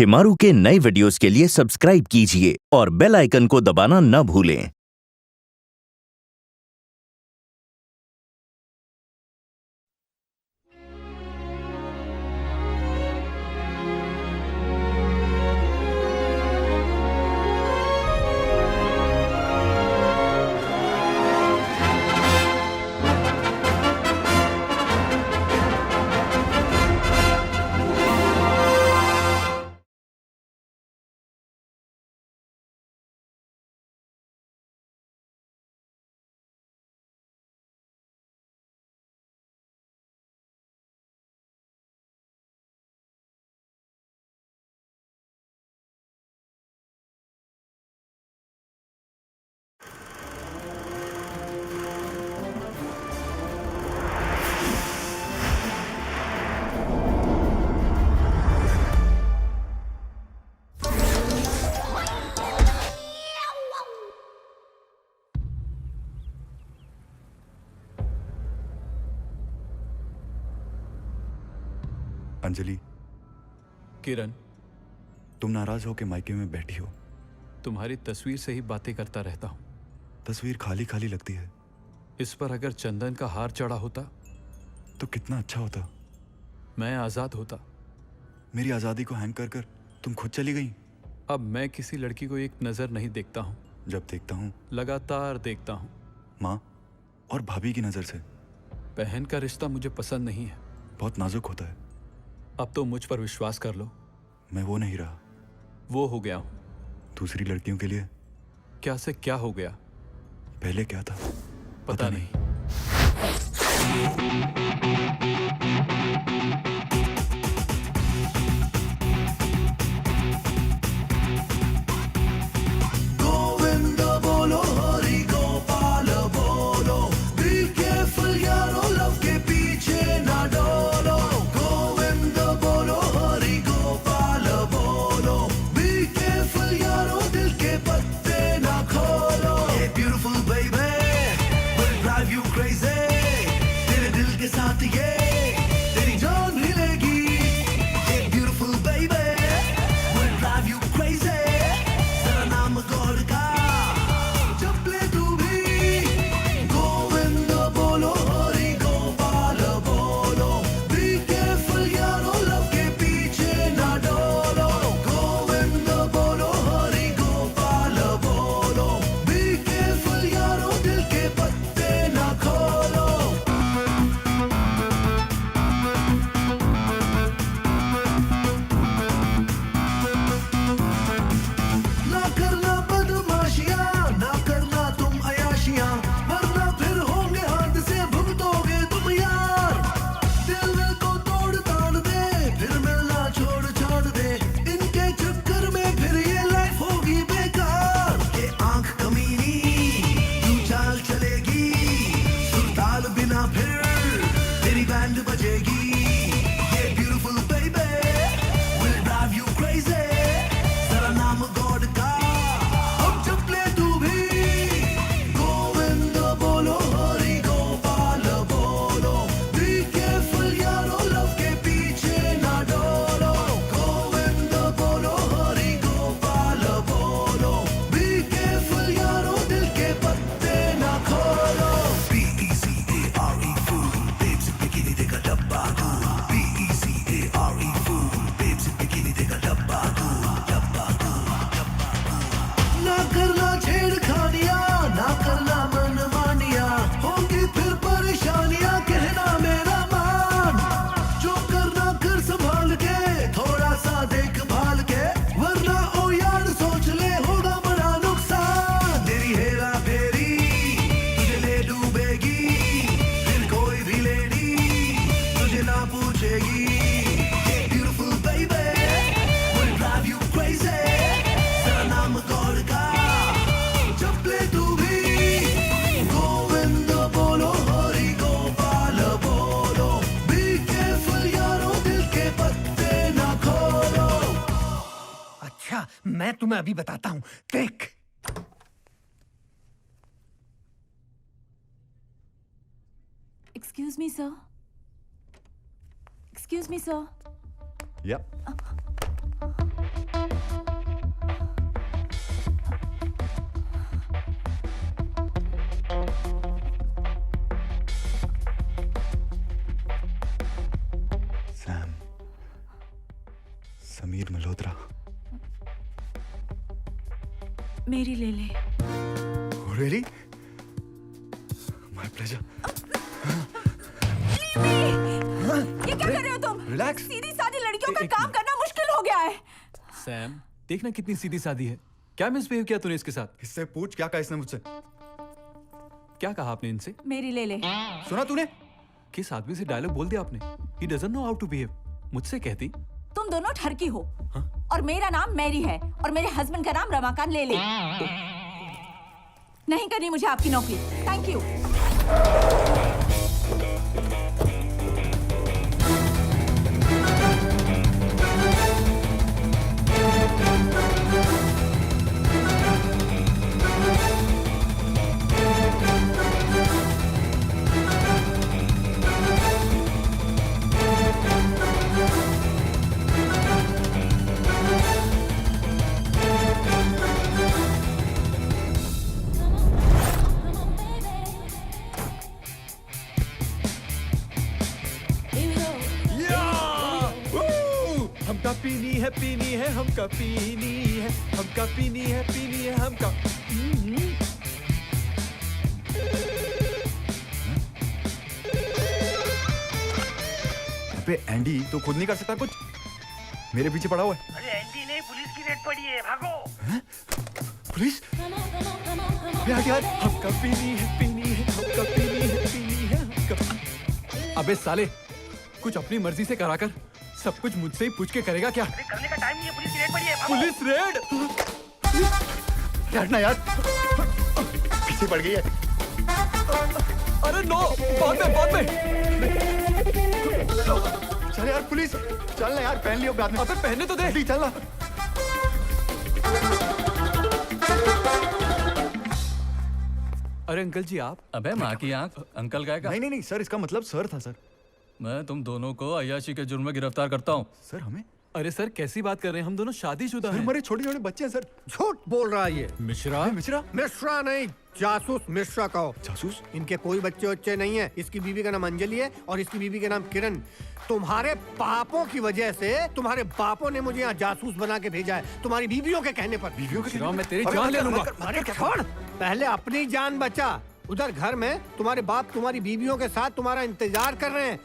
शिमारू के नए वीडियोस के लिए सब्सक्राइब कीजिए और बेल आइकन को दबाना न भूलें। अंजलि, किरण, तुम नाराज हो के मायके में बैठी हो। तुम्हारी तस्वीर से ही बातें करता रहता हूँ। तस्वीर खाली खाली लगती है। इस पर अगर चंदन का हार चढ़ा होता तो कितना अच्छा होता। मैं आजाद होता। मेरी आजादी को हैंग कर कर तुम खुद चली गई। अब मैं किसी लड़की को एक नजर नहीं देखता हूँ। जब देखता हूँ लगातार देखता हूँ। माँ और भाभी की नजर से। बहन का रिश्ता मुझे पसंद नहीं है। बहुत नाजुक होता है। अब तो मुझ पर विश्वास कर लो। मैं वो नहीं रहा। वो हो गया हूँ। दूसरी लड़कियों के लिए क्या से क्या हो गया? पहले क्या था पता नहीं। गोविंद बोलो, हरि गोपाल बोलो, बी केयरफुल यारो, लव के पीछे ना डोलो। गोविंद बोलो, हरि गोपाल बोलो, बी केयरफुल यारो, दिल के पत्ते ना खोलो। ये beautiful baby will drive you crazy, तेरे दिल के साथ ये तेरी जान हिलेगी। ये beautiful baby will drive you crazy, तेरा नाम गॉड का जप ले तू भी। गोविंद बोलो, हरि गोपाल बोलो, बी केयरफुल यारो, लव के पीछे ना डोलो। गोविंद बोलो, हरि गोपाल बोलो, बी केयरफुल यारो, दिल के पत्ते ना खोलो। ना करना बदमाशियां, ना करना तुम अयाशियां, वरना फिर होंगे हाथ से भुगतोगे तुम यार। दिल को तोड़ ताड़ दे, फिर मिलना छोड़ छाड़ दे, इनके चक्कर में फिर ये लाइफ होगी बेकार। ये आंख कमीनी तू चाल चलेगी, सुरताल बिना फिर तेरी बैंड बजेगी। ये beautiful baby will drive you crazy, तेरा नाम गॉड का अब जप ले तू भी। गोविंद बोलो, हरि गोपाल बोलो, बी केयरफुल यारो, लव के पीछे ना डोलो। गोविंद बोलो, हरि गोपाल बोलो, बी केयरफुल यारो, दिल के पत्ते ना खोलो। B-E-C-A-R-E fool, babes in bikini देगा डब्बा cool। B-E-C-A-R-E fool, babes in bikini देगा डब्बा cool, डब्बा cool। ना करना छेड़खानियां, ना करना मनमानियां, होंगी फिर परेशानियां, कहना मेरा मान। जो करना कर संभाल के, थोड़ा सा देखभाल के, वरना ओ यार सोच ले होगा बड़ा नुकसान। तेरी हेरा फेरी तुझे ले डूबेगी, फिर कोई भी लेडी तुझे ना पूछेगी। ये beautiful baby will drive you crazy, तेरा नाम गॉड का जप ले तू भी। गोविंद बोलो, हरि गोपाल बोलो, बी केयरफुल यारो, दिल के पत्ते ना खोलो। अच्छा, मैं तुम्हें अभी बताता हूँ। देख, Excuse me, sir. Excuse me, sir. Yep. Sameer Malhotra. मेरी ले ले। रियली? My pleasure. ये क्या कर रहे हो तुम? रिलैक्स। सीधी सादी लड़कियों का काम करना मुश्किल हो गया है। सैम, देखना कितनी सीधी सादी है। क्या मिसबिहेव किया तूने इसके साथ? इससे पूछ क्या कहा इसने मुझसे। क्या कहा आपने इनसे? मेरी ले ले। सुना तूने? किस आदमी से डायलॉग बोल दिया आपने? He doesn't know how to behave. मुझसे कहती। तुम दोनों ठरकी हो। और मेरा नाम मैरी है और मेरे हस्बैंड का नाम रमाकांत ले ले। नहीं करनी मुझे आपकी नौकरी। Thank you. हमका पीनी है हमका पीनी है हमका पीनी है हमका। अबे एंडी तो खुद नहीं कर सकता कुछ? मेरे पीछे पड़ा हुआ है। अरे एंडी नहीं, पुलिस की रेड पड़ी है, भागो। पुलिस? यार हमका पीनी है हमका पीनी है हमका। अबे साले, कुछ अपनी मर्जी से कराकर सब कुछ मुझसे ही पूछ के करेगा क्या? करने का टाइम नहीं है, पुलिस की रेड पड़ी है, भागो। Police red? हटना यार, पीछे पड़ गई है। अरे नो, बाद में। चल यार पुलिस, चल ना यार, पहन लियो बाद में। अबे पहनने तो दे। जल्दी चल ना। अरे अंकल जी आप? अबे माँ की आंख, अंकल का है? नहीं सर, इसका मतलब सर था सर। मैं तुम दोनों को अय्याशी के जुर्म में गिरफ्तार करता हूँ। सर हमें? अरे सर कैसी बात कर रहे हैं, हम दोनों शादीशुदा हैं। हमारे छोटे छोटे बच्चे हैं सर। झूठ बोल रहा है ये। मिश्रा? मिश्रा? मिश्रा नहीं, जासूस मिश्रा कहो। जासूस? इनके कोई बच्चे बच्चे नहीं है। इसकी बीवी का नाम अंजलि है और इसकी बीवी का नाम किरण। तुम्हारे पापों की वजह से तुम्हारे बापों ने मुझे यहाँ जासूस बना के भेजा है, तुम्हारी बीवियों के कहने पर। बीवियों के मिश्रा, मैं तेरी जान ले लूंगा। अरे छोड़, पहले अपनी जान बचा। उधर घर में तुम्हारे बाप तुम्हारी बीवियों के साथ तुम्हारा इंतजार कर रहे हैं।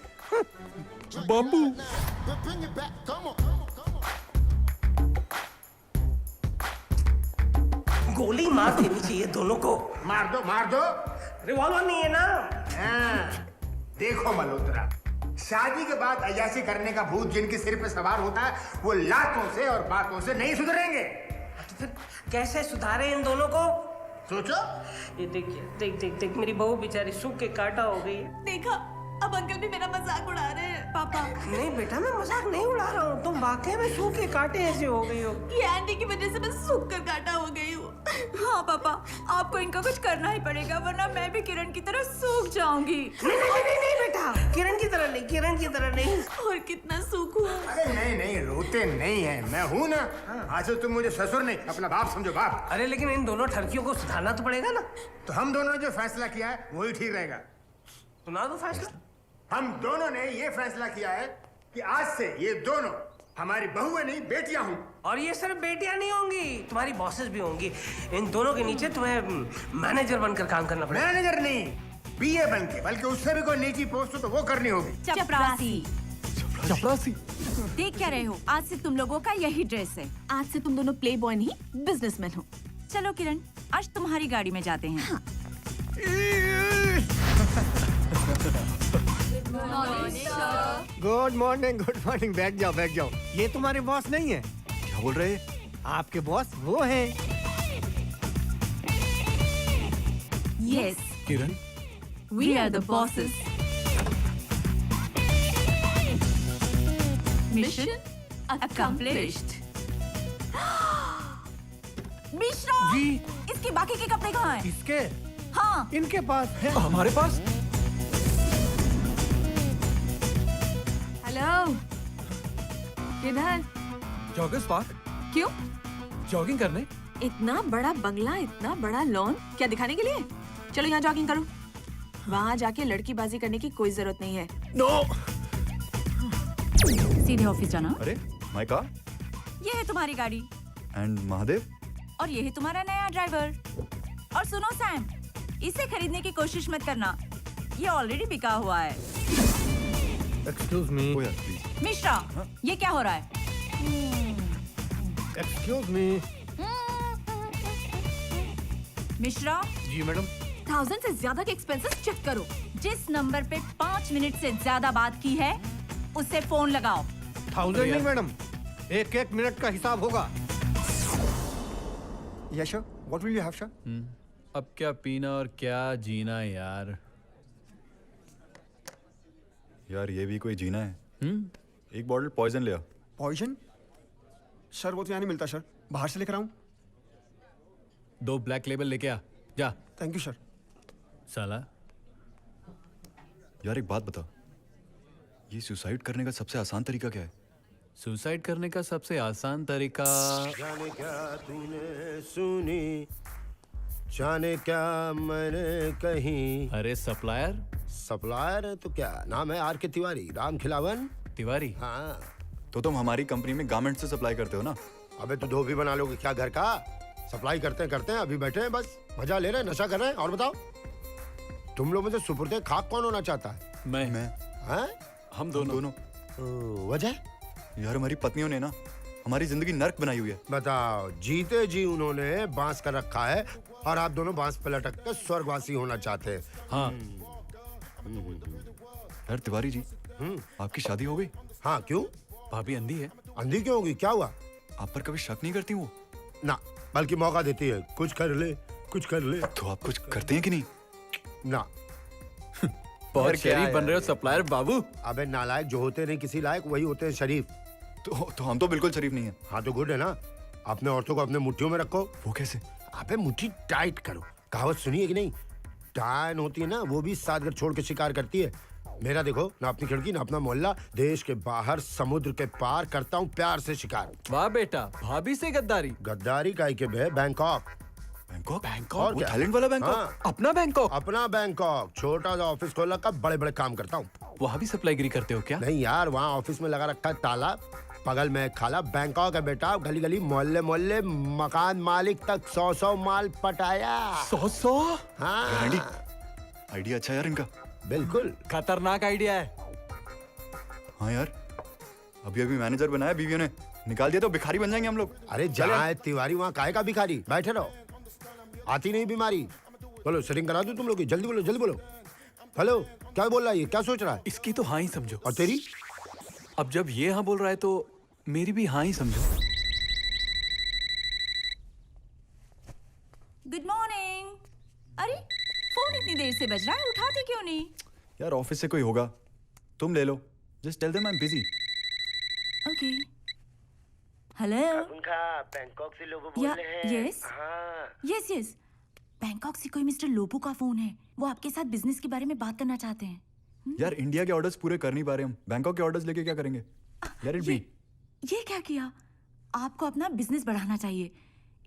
बाबू गोली मार देनी चाहिए दोनों को। मार दो। रिवॉल्वर नहीं है ना? हाँ, देखो मल्होत्रा, शादी के बाद अय्याशी करने का भूत जिनके सिर पे सवार होता है वो लातों से और बातों से नहीं सुधरेंगे। तो फिर कैसे सुधारे इन दोनों को? सोचो। ये देखिए, देख मेरी बहू बेचारी सूख के काटा हो गई है। देखा, अब अंकल भी मेरा मजाक उड़ा रहे हैं। पापा, नहीं बेटा, मैं मजाक नहीं उड़ा रहा हूँ, तुम वाकई में सूख के काटे ऐसे हो गई हो। ये एंडी की वजह से मैं सूख कर काटा हो गई हूँ। हाँ पापा, आपको इनका कुछ करना ही पड़ेगा, वरना मैं भी किरण की तरह सूख जाऊंगी। नहीं बेटा, किरण की तरह नहीं। और कितना सूखूं? अरे नहीं, रोते नहीं है, मैं हूँ ना। आज तुम मुझे ससुर नहीं अपना बाप समझो, बाप। अरे लेकिन इन दोनों ठरकियों को सुधारना तो पड़ेगा ना। तो हम दोनों ने जो फैसला किया है वही ठीक रहेगा। सुना दो फैसला। हम दोनों ने ये फैसला किया है कि आज से ये दोनों हमारी बहुएं नहीं बेटियां हों। और ये सिर्फ बेटियां नहीं होंगी, तुम्हारी बॉसेस भी होंगी। इन दोनों के नीचे तुम्हें मैनेजर बनकर काम करना पड़ेगा। मैनेजर नहीं, बीए बन के, बल्कि उससे भी कोई नीची पोस्ट हो तो वो करनी होगी। चपरासी। देख क्या रहे हो, आज से तुम लोगों का यही ड्रेस है। आज से तुम दोनों प्ले बॉय नहीं बिजनेसमैन हो। चलो किरण, आज तुम्हारी गाड़ी में जाते हैं। हाँ। Good morning. बैठ जाओ। ये तुम्हारे बॉस नहीं है। क्या बोल रहे? आपके बॉस वो हैं। Yes, Kiran, we are the bosses. Mission accomplished. Mishra, जी। इसके बाकी के कपड़े कहाँ हैं? इसके? हाँ। इनके पास है। हमारे पास? हेलो, किधर? Joggers park? क्यों? जॉगिंग करने? इतना बड़ा बंगला, इतना बड़ा लॉन, क्या दिखाने के लिए? चलो यहाँ जॉगिंग करो। वहाँ जाके लड़कीबाजी करने की कोई जरूरत नहीं है। नो। सीधे ऑफिस जाना। अरे माय कार? ये है तुम्हारी गाड़ी एंड महादेव? और ये है तुम्हारा नया ड्राइवर। और सुनो सैम, इसे खरीदने की कोशिश मत करना, ये ऑलरेडी बिका हुआ है। एक्सक्यूज मी। ओ यार प्लीज। मिश्रा, ये क्या हो रहा है? Excuse me. Mishra, ji madam. 1000 से ज्यादा के एक्सपेंसेस चेक करो। जिस नंबर पे 5 मिनट से ज्यादा बात की है उससे फोन लगाओ। 1000 नहीं मैडम, 1-1 मिनट का हिसाब होगा। Yeah, sure. What will you have, sir? अब क्या पीना और क्या जीना यार। यार ये भी कोई जीना है। एक बॉटल पॉइजन ले आ। पॉइजन? सर वो तो यहाँ नहीं मिलता सर, बाहर से लेकर आऊँ? 2 ब्लैक लेबल लेके आ जा। Thank you sir. साला यार एक बात बता, ये सुसाइड करने का सबसे आसान तरीका क्या है? सुसाइड करने का सबसे आसान तरीका। जाने क्या तूने सुनी, जाने क्या मैंने कहीं। अरे सप्लायर। सप्लायर है तो क्या नाम है? आर के तिवारी, राम खिलावन तिवारी। हाँ। तो तुम हमारी कंपनी में गारमेंट से सप्लाई करते हो ना? अबे तू धोबी बना लोगे क्या घर का? सप्लाई करते हैं अभी बैठे हैं, बस मजा ले रहे हैं, नशा कर रहे हैं। और बताओ तुम लोग मुझे सुपुर्दे खाक कौन होना चाहता है? मैं। हैं? हम दोनों। वजह? यार हमारी पत्नियों ने ना हमारी जिंदगी नर्क बनाई हुई है। बताओ, जीते जी उन्होंने बांस कर रखा है और आप दोनों बांस पे लटक कर स्वर्गवासी होना चाहते हैं। हाँ। यार तिवारी जी, आपकी शादी हो गई? हाँ, क्यों? भाभी अंधी है। अंधी क्यों होगी? क्या हुआ? आप पर कभी शक नहीं करती वो? ना, बल्कि मौका देती है, कुछ कर ले, कुछ कर ले। तो आप कुछ करते हैं कि नहीं? ना। बहुत शरीफ बन रहे हो सप्लायर बाबू। अबे नालायक, जो होते नहीं किसी लायक वही होते हैं शरीफ। तो हम तो बिल्कुल शरीफ नहीं है। हाँ तो गुड है ना। अपने औरतों को अपने मुट्ठियों में रखो। वो कैसे? अबे मुट्ठी टाइट करो। कहावत सुनी है कि नहीं? डायन होती है ना, वो भी साथ घर छोड़ के शिकार करती है। मेरा देखो, ना अपनी खिड़की ना अपना मोहल्ला, देश के बाहर समुद्र के पार करता हूँ प्यार से शिकार। वाह बेटा, भाभी से गद्दारी। गद्दारी काहे के बे? बैंकॉक। बैंकॉक? और वो क्या? थाईलैंड वाला बैंकॉक? हाँ, अपना बैंकॉक? अपना बैंकॉक। छोटा सा ऑफिस खोल रखा, बड़े बड़े काम करता हूँ। वहाँ भी सप्लाईगिरी करते हो क्या? नहीं यार, वहाँ ऑफिस में लगा रखा है ताला, बगल में खाला। बैंकॉक है बेटा, गली गली मोहल्ले मोहल्ले मकान मालिक तक 100 माल पटाया। 100? हाँ आइडिया अच्छा यार इनका। बिल्कुल खतरनाक आइडिया है। हाँ यार, अभी मैनेजर बनाया बीवियों ने, निकाल दिया तो भिखारी बन जाएंगे हम लोग। अरे जहाँ है तिवारी वहाँ काहे का भिखारी? बैठे रहो, आती नहीं बीमारी। बोलो सेटिंग करा दूं तुम लोग की? जल्दी बोलो, जल्दी बोलो। हेलो, क्या बोल रहा है ये? क्या सोच रहा है? इसकी तो हाँ ही समझो। और तेरी? अब जब ये हाँ बोल रहा है तो मेरी भी हाँ ही समझो। Good morning. अरे फोन इतनी देर से बज रहा है, उठाते क्यों नहीं? यार ऑफिस से कोई होगा, तुम ले लो। Just tell them I am busy. Okay. Hello. उनका बैंकॉक से लोगों बोल रहे हैं। यस यस यस, बैंकॉक से कोई मिस्टर लोबो का फोन है। वो आपके साथ बिजनेस के बारे में बात करना चाहते हैं। यार इंडिया के ऑर्डर्स पूरे कर नहीं पा रहे हम, बैंकॉक के ऑर्डर्स लेके क्या करेंगे? यार इट बी। ये क्या किया? आपको अपना बिजनेस बढ़ाना चाहिए,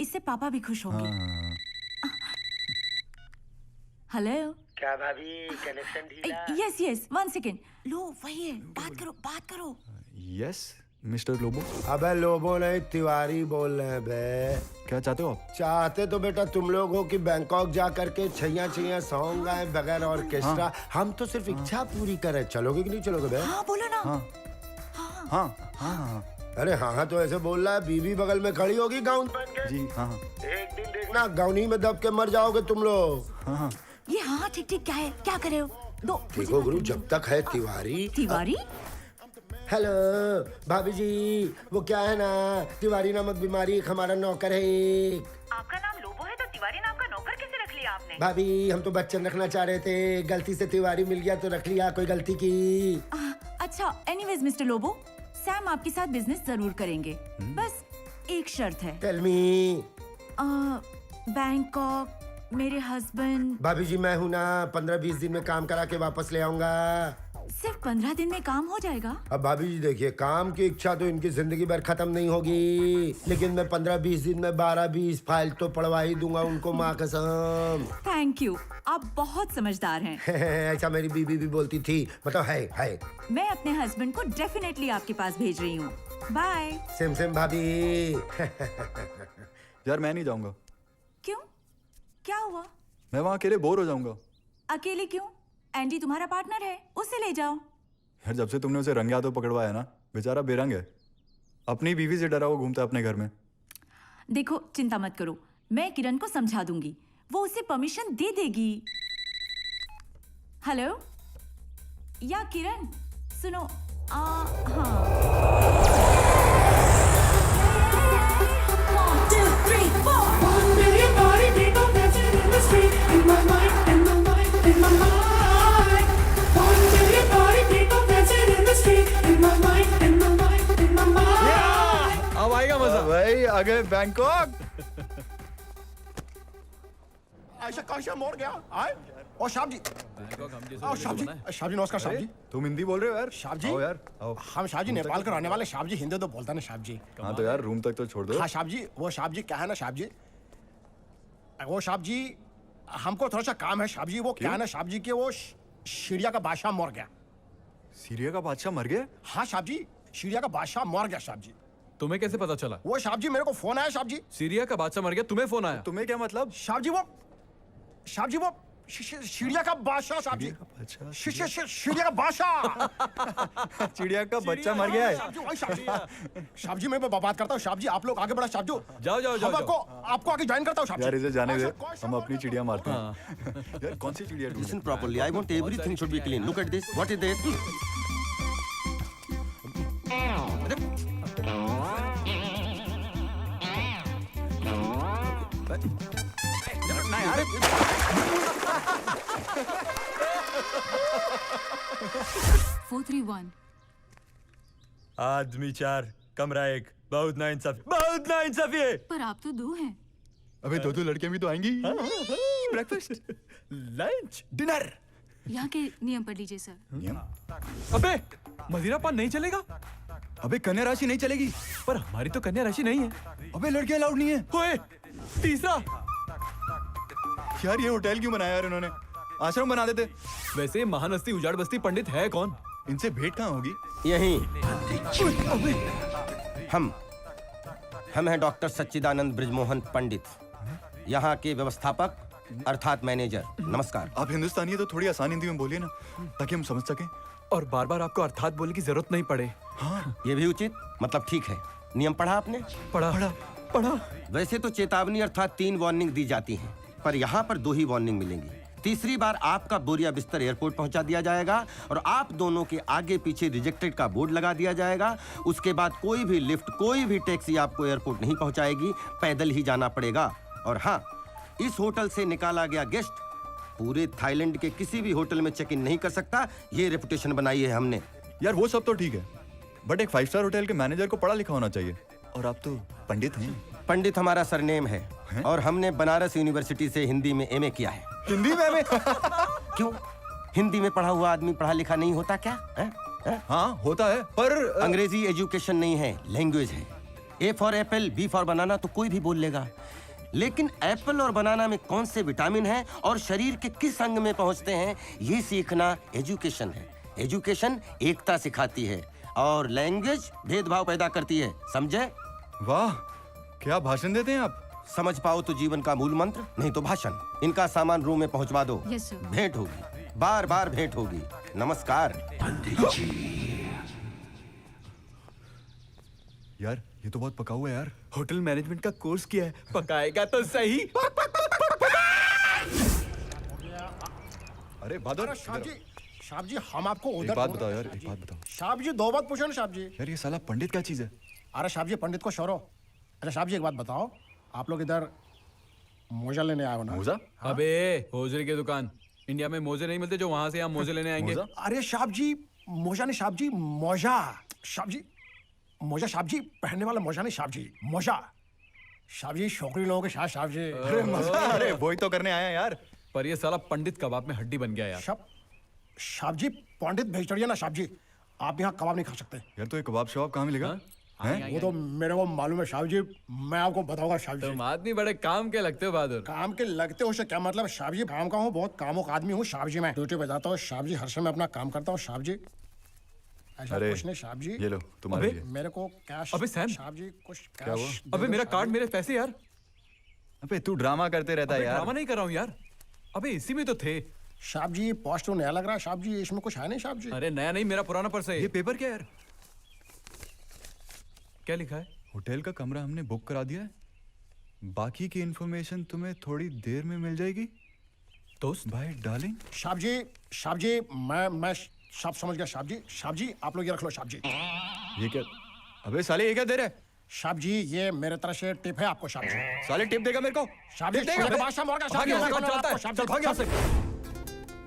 इससे पापा भी खुश होंगे। हेलो। क्या भाभी, कनेक्शन ढीला? Yes yes, 1 second. लो वही है, बात करो बात करो। Yes mister Lobo. अबे लोबो नहीं, तिवारी बोल रहे हैं बे। क्या चाहते हो आप? चाहते तो बेटा तुम लोग हो कि बैंकॉक जा करके छैया सॉन्ग गाए बगैर ऑर्केस्ट्रा। हाँ। हम तो सिर्फ इच्छा पूरी करें। चलोगे कि नहीं चलोगे बे? हाँ बोलो ना। हाँ हाँ हाँ हाँ। अरे हाँ तो ऐसे बोल रहा है, बीवी बगल में खड़ी होगी गाउन पहन के। जी हाँ हाँ। एक दिन देखना गाउनी में दब के मर जाओगे तुम लोग। हाँ हाँ। ये हाँ ठीक ठीक, क्या है, क्या कर रहे हो? दो देखो गुरु, जब तक है तिवारी। तिवारी? हेलो भाभी जी, वो क्या है ना, तिवारी नामक बीमारी एक हमारा नौकर है। आपका नाम लोबो है तो तिवारी नाम का नौकर कैसे रख लिया आपने? भाभी हम तो बच्चन रखना चाह रहे थे, गलती से तिवारी मिल गया तो रख लिया, कोई गलती की। अच्छा, एनीवेज मिस्टर लोबो, सैम आपके साथ बिजनेस जरूर करेंगे, बस एक शर्त है। Tell me. बैंकॉक, मेरे हस्बैंड। भाभी जी मैं हूँ ना, 15-20 दिन में काम करा के वापस ले आऊंगा। सिर्फ 15 दिन में काम हो जाएगा? अब भाभी जी देखिए, काम की इच्छा तो इनकी जिंदगी भर खत्म नहीं होगी, लेकिन मैं 15-20 दिन में 12-20 फाइल तो पढ़वा ही दूंगा उनको, माँ कसम। थैंक यू, आप बहुत समझदार हैं। ऐसा मेरी बीबी भी बोलती थी, मतलब है। मैं अपने हस्बैंड को डेफिनेटली आपके पास भेज रही हूँ। बाय। सेम सेम भाभी। यार मैं नहीं जाऊंगा, क्यों? क्या हुआ? मैं वहाँ अकेले बोर हो जाऊंगा। अकेले क्यों? एंडी तुम्हारा पार्टनर है, उसे ले जाओ। यार जब से तुमने उसे रंगे हाथों पकड़वाया ना, बेचारा बेरंग है, अपनी बीवी से डरा हुआ घूमता है अपने घर में। देखो चिंता मत करो, मैं किरण को समझा दूंगी, वो उसे परमिशन दे देगी। हेलो या किरण, सुनो हाँ। अब आएगा मजा। भाई आगे बैंकॉक। ऐसा कैसे मोड़ गया आए? और साहब जी, आओ साहब जी, साहब जी नमस्कार साहब जी। तुम हिंदी बोल रहे हो यार? साहब जी, आओ यार आओ। हम साहब जी नेपाल के रहने वाले, साहब जी हिंदी तो बोलता ना साहब जी। हाँ तो यार रूम तक तो छोड़ दो। हाँ साहब जी, वो साहब जी क्या है ना साहब जी, वो साहब जी हमको थोड़ा सा काम है साहब जी। वो क्या है ना साहब जी के वो सीरिया का बादशाह मर गया। सीरिया का बादशाह मर गया? हाँ साहब जी, सीरिया का बादशाह मर गया साहब जी। तुम्हें कैसे पता चला? वो साहब जी मेरे को फोन आया साहब जी। सीरिया का बादशाह मर गया, तुम्हें फोन आया? तुम्हें क्या मतलब? साहब जी वो सीरिया का बादशाह साहब जी। सीरिया का बादशाह। चिड़िया का बच्चा मर गया है। साहब जी मैं बात करता हूँ साहब जी, आप लोग आगे बढ़ा साहब जी। जाओ जाओ जाओ, जाओ। आपको आगे ज्वाइन करता हूँ साहब जी। यार इसे जाने दे, हम अपनी चिड़िया मारते हैं। यार कौन सी चिड़िया? Listen properly. I want everything should be clean. Look at this. What is this? आदमी 4 कमरा 1, बहुत नाइंसाफी, बहुत नाइंसाफी है। पर आप तो 2 हैं। अबे दो लड़कियां भी तो आएंगी। Breakfast, lunch, dinner. यहाँ के नियम पढ़ लीजिए सर। अबे मदिरा पान नहीं चलेगा? अबे कन्या राशि नहीं चलेगी। पर हमारी तो कन्या राशि नहीं है। अबे लड़कियां अलाउड नहीं है। ओए तीसरा। यार ये होटल क्यों बनाया यार इन्होंने? आश्रम बना देते। वैसे महानस्ती उजाड़ बस्ती पंडित है कौन? इनसे भेंट कहाँ होगी? यहीं हम हैं डॉक्टर सच्चिदानंद ब्रिजमोहन पंडित, यहाँ के व्यवस्थापक अर्थात मैनेजर। नमस्कार। आप हिंदुस्तानी है तो थोड़ी आसान हिंदी में बोलिए ना, ताकि हम समझ सकें। और बार बार आपको अर्थात बोलने की जरूरत नहीं पड़े। हाँ ये भी उचित, मतलब ठीक है। नियम पढ़ा आपने? पढ़ा। वैसे तो चेतावनी अर्थात 3 वार्निंग दी जाती हैं, पर यहाँ पर 2 ही वार्निंग मिलेंगी। तीसरी बार आपका बोरिया बिस्तर एयरपोर्ट पहुंचा दिया जाएगा और आप दोनों के आगे पीछे रिजेक्टेड का बोर्ड लगा दिया जाएगा। उसके बाद कोई भी लिफ्ट, कोई भी टैक्सी आपको एयरपोर्ट नहीं पहुंचाएगी, पैदल ही जाना पड़ेगा। और हाँ, इस होटल से निकाला गया गेस्ट पूरे थाईलैंड के किसी भी होटल में चेक इन नहीं कर सकता। ये रेपुटेशन बनाई है हमने। यार वो सब तो ठीक है, बट एक 5 स्टार होटल के मैनेजर को पढ़ा लिखा होना चाहिए। और आप तो पंडित हैं। पंडित हमारा सरनेम है और हमने बनारस यूनिवर्सिटी से हिंदी में एमए किया है। हिंदी में एमए? क्यों? हिंदी में पढ़ा हुआ आदमी पढ़ा लिखा नहीं होता क्या? हाँ होता है, पर अंग्रेजी एजुकेशन नहीं है, लैंग्वेज है। A for apple, B for banana तो कोई भी बोल लेगा, लेकिन एप्पल और बनाना में कौन से विटामिन हैं और शरीर के किस अंग में पहुंचते हैं, ये सीखना एजुकेशन है। एजुकेशन एकता सिखाती है और लैंग्वेज भेदभाव पैदा करती है, समझे? वाह, क्या भाषण देते हैं आप। समझ पाओ तो जीवन का मूल मंत्र, नहीं तो भाषण। इनका सामान रूम में पहुंचवा दो। Yes sir. भेंट होगी, बार बार भेंट होगी। नमस्कार। यार ये तो बहुत पका हुआ है यार। होटल मैनेजमेंट का कोर्स किया है, पकाएगा तो सही। अरे बहादुर, साहब जी हम आपको एक उधर बात बताओ यार, एक बात बताओ। साहब जी 2 बात पूछो ना साहब जी। यार ये साला पंडित क्या चीज है? अरे साहब जी पंडित को शोरो। अच्छा साहब जी एक बात बताओ, आप लोग इधर मोजा लेने आए हो ना? मोजा? अबे होजरी की दुकान। इंडिया में मोजे नहीं मिलते जो वहां से हम मोजे लेने आएंगे। अरे साहब जी मोजा नहीं साहब जी, मोजा। साहब जी मोजा, साहब जी पहनने वाला मोजा नहीं साहब जी, मोजा। साहब जी छोकरी लोगों के साथ साहब जी। अरे मजा, अरे वही तो करने आया यार। पर ये साला पंडित कबाब में हड्डी बन गया यार। साहब जी पंडित वेजिटेरियन है साहब जी, आप यहाँ कबाब नहीं खा सकते। यार तो ये कबाब शबाब कहाँ मिलेगा? वो तो मेरे को मालूम है साहब जी, मैं आपको बताऊंगा साहब जी। तुम आदमी बड़े काम के लगते हो बहादुर। काम के लगते हो से क्या मतलब? साहब जी काम का हूँ, बहुत कामों का आदमी हूँ साहब जी। मैं ड्यूटी पे जाता हूँ साहब जी, हर समय अपना काम करता हूँ साहब जी। ऐसा अरे, कुछ नहीं साहब जी। ये लो तुम्हारे लिए। मेरे को कैश। अबे सैम। साहब जी कुछ क्या हुआ? कैश। अबे मेरा कार्ड, मेरे पैसे यार। अबे तू ड्रामा करते रहता है अबे यार। ड्रामा नहीं कर रहा हूँ यार। अबे इसी में तो थे। साहब जी पोस्ट तो नया लग रहा है साहब जी, इसमें कुछ है नहीं साहब जी। अरे नया नहीं, मेरा पुराना पर्स है। ये पेपर क्या यार? क्या लिखा है? होटल का कमरा हमने बुक करा दिया है, बाकी की इन्फॉर्मेशन तुम्हें थोड़ी देर में मिल जाएगी दोस्त। भाई डार्लिंग। साहब जी मैं सब समझ गया साहब जी। साहब जी आप लोग ये रख लो साहब जी। ये क्या? अबे साले ये क्या दे रहा है? साहब जी ये मेरे तरफ से टिप है आपको साहब जी। साले टिप देगा मेरे को? साहब जी टिप देगा? बादशाह मोड़ का साहब भाग जी, यहाँ से, मैं कौन कहूँगा चलाता है? आपको, साहब चल जी, भाग यहाँ से।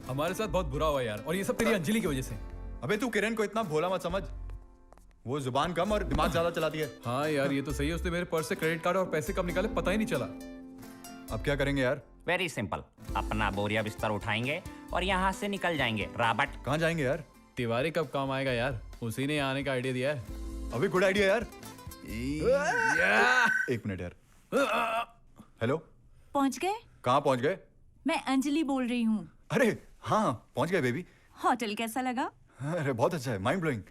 हमारे साथ बहुत बुरा हुआ यार, और ये सब तेरी अंजलि की वजह से। अबे तू किरण को इतना भोला मत समझ, वो जुबान कम और दिमाग ज्यादा चलाती है। हाँ यार ये तो सही है, उसने मेरे पर्स से क्रेडिट कार्ड और पैसे कब निकाले पता ही नहीं चला। अब क्या करेंगे यार? वेरी सिंपल, अपना बोरिया बिस्तर उठाएंगे और यहाँ से निकल जाएंगे। रॉबर्ट कहाँ जाएंगे यार? तिवारी कब काम आएगा यार, उसी ने आने का आइडिया दिया है। अभी गुड आइडिया यार। एक मिनट यार। हेलो, पहुंच गए? कहाँ पहुंच गए? मैं अंजलि बोल रही हूँ। अरे हाँ पहुंच गए बेबी। होटल कैसा लगा? अरे बहुत अच्छा है, माइंड ब्लोइंग।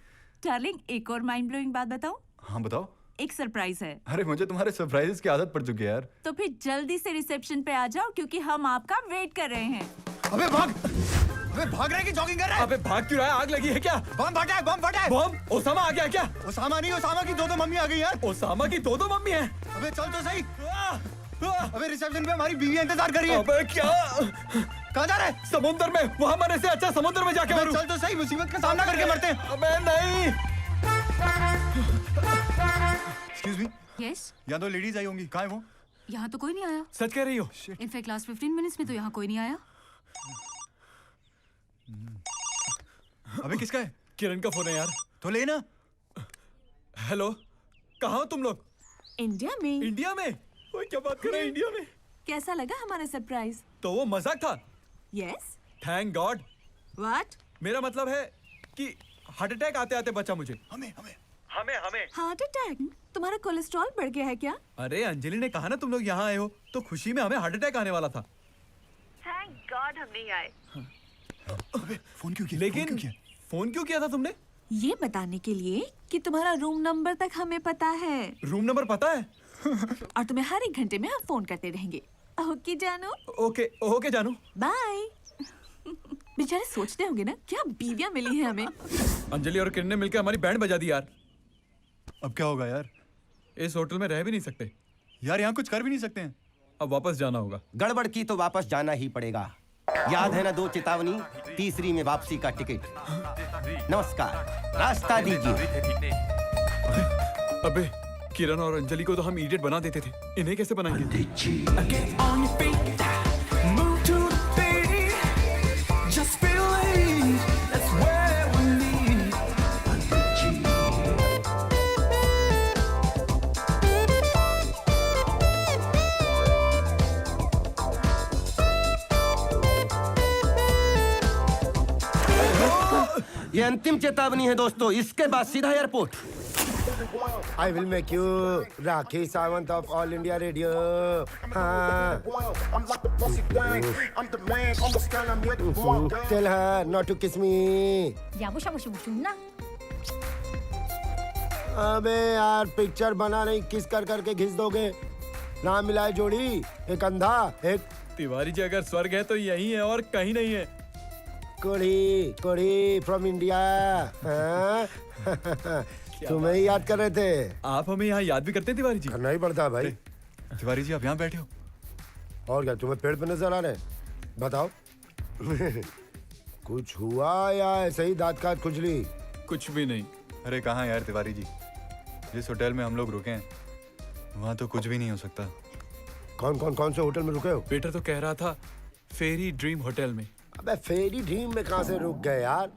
डार्लिंग एक और माइंड ब्लोइंग बात बताऊं? हाँ बताओ। एक सरप्राइज है। अरे मुझे तुम्हारे सरप्राइजेस की आदत पड़ चुकी है यार। तो फिर जल्दी से रिसेप्शन पे आ जाओ क्योंकि हम आपका वेट कर रहे हैं। अबे भाग! अबे भाग रहा है कि जॉगिंग कर रहा है? अबे भाग क्यों रहा है? आग लगी है क्या? बम फटा है, बम फटा है। बम? ओसामा आ गया क्या? ओसामा नहीं, ओसामा की दो मम्मी आ गई यार। ओसामा की दो मम्मी है? अबे चल तो सही। अबे रिसेप्शन पे हमारी बीवी इंतजार कर रही है। अबे क्या? कहाँ जा रहा है? समुद्र में, वहाँ मरने से अच्छा समुद्र में जाके मरूं। चल तो सही, मुसीबत का सामना करके मरते हैं। अबे नहीं। एक्सक्यूज मी, यस, यहाँ तो लेडीज आई होंगी, कहाँ है वो? यहाँ तो कोई नहीं आया। सच कह रही हो? इनफैक्ट लास्ट 15 मिनट्स में तो यहाँ कोई नहीं आया। अबे किसका है? किरण का फोन है यार। तो लेना। हेलो, कहाँ हो तुम लोग? इंडिया में। इंडिया में? ओए क्या बात कर रहे हैं इंडिया में? कैसा लगा हमारा सरप्राइज? तो वो मजाक था? यस। Thank God. व्हाट? मेरा मतलब है कि हार्ट अटैक आते आते बचा मुझे। हमें हार्ट अटैक? तुम्हारा कोलेस्ट्रॉल बढ़ गया है क्या? अरे अंजलि ने कहा ना तुम लोग यहाँ आए हो, तो खुशी में हमें हार्ट अटैक आने वाला था। थैंक गॉड हम नहीं आए। अबे फोन क्यों किया? लेकिन फोन क्यों किया था तुमने? ये बताने के लिए कि तुम्हारा रूम नंबर तक हमें पता है। रूम नंबर पता है? और तुम्हें हर एक घंटे में हम फोन करते रहेंगे। ओके जानू। ओके जानू। बाय। बेचारे सोचते होंगे ना क्या बीवियां मिली हैं हमें। अंजलि और किरण ने मिलकर हमारी बैंड बजा दी यार। अब क्या होगा यार? इस होटल में रह भी नहीं सकते यार, यहाँ कुछ कर भी नहीं सकते हैं। अब वापस जाना होगा। गड़बड़ की तो वापस जाना ही पड़ेगा। याद है ना 2 चेतावनी, तीसरी में वापसी का टिकट। नमस्कार, रास्ता दीजिए। अबे किरण और अंजलि को तो हम इडियट बना देते थे, इन्हें कैसे बनाएंगे? ये अंतिम चेतावनी है दोस्तों, इसके बाद सीधा airport. I will make you Rakhi Sawant of all India radio. हाँ टेल हर नॉट टू किस मी। अबे यार पिक्चर बना नहीं, किस कर करके घिस दोगे? ना मिलाए जोड़ी, एक अंधा एक। तिवारी जी अगर स्वर्ग है तो यही है और कहीं नहीं है। कोड़ी कोड़ी फ्रॉम इंडिया। तुम्हें ही याद कर रहे थे। आप हमें यहाँ याद भी करते हैं तिवारी जी? करना ही पड़ता है भाई। तिवारी जी आप यहाँ बैठे हो? और क्या तुम्हें पेड़ पे नजर आ रहे हैं? बताओ। कुछ हुआ या ऐसे ही दांत काट खुजली? कुछ भी नहीं। अरे कहाँ यार तिवारी जी, जिस होटल में हम लोग रुके हैं वहाँ तो कुछ भी नहीं हो सकता। कौन से होटल में रुके हो? बेटा तो कह रहा था फेरी ड्रीम होटल में। अबे फेरी ड्रीम में कहाँ से रुक गए यार?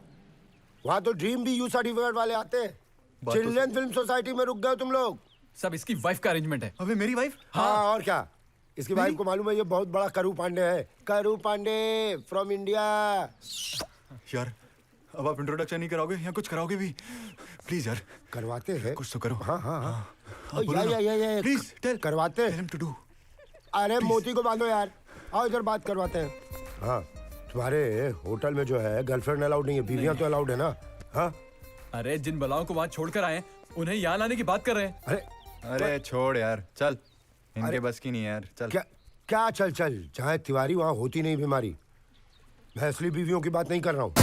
वहाँ तो ड्रीम भी यू सर्टिफिकेट वाले आते हैं। चिल्ड्रन फिल्म सोसाइटी में रुक गए तुम लोग। सब इसकी वाइफ का अरेंजमेंट है। अबे मेरी वाइफ? हाँ और क्या, इसकी वाइफ को मालूम है ये बहुत बड़ा करू पांडे है। करू पांडे फ्रॉम इंडिया। यार अब आप इंट्रोडक्शन नहीं कराओगे या कुछ कराओगे भी? प्लीज यार करवाते हैं, कुछ तो करो। हाँ प्लीज टेल करवाते हिम टू डू। अरे मोती को बांधो यार, आओ इधर बात करवाते हैं। हाँ तुम्हारे होटल में जो है गर्लफ्रेंड अलाउड नहीं है, बीवियां तो अलाउड है ना? हाँ अरे जिन बलाओं को वहाँ छोड़कर आए हैं, उन्हें यहाँ लाने की बात कर रहे हैं। अरे छोड़ यार, चल। इनके बस की नहीं है यार, चल। क्या चल चल, जहाँ तिवारी वहाँ होती नहीं बीमारी। मैं असली बीवियों की बात नहीं कर रहा हूँ।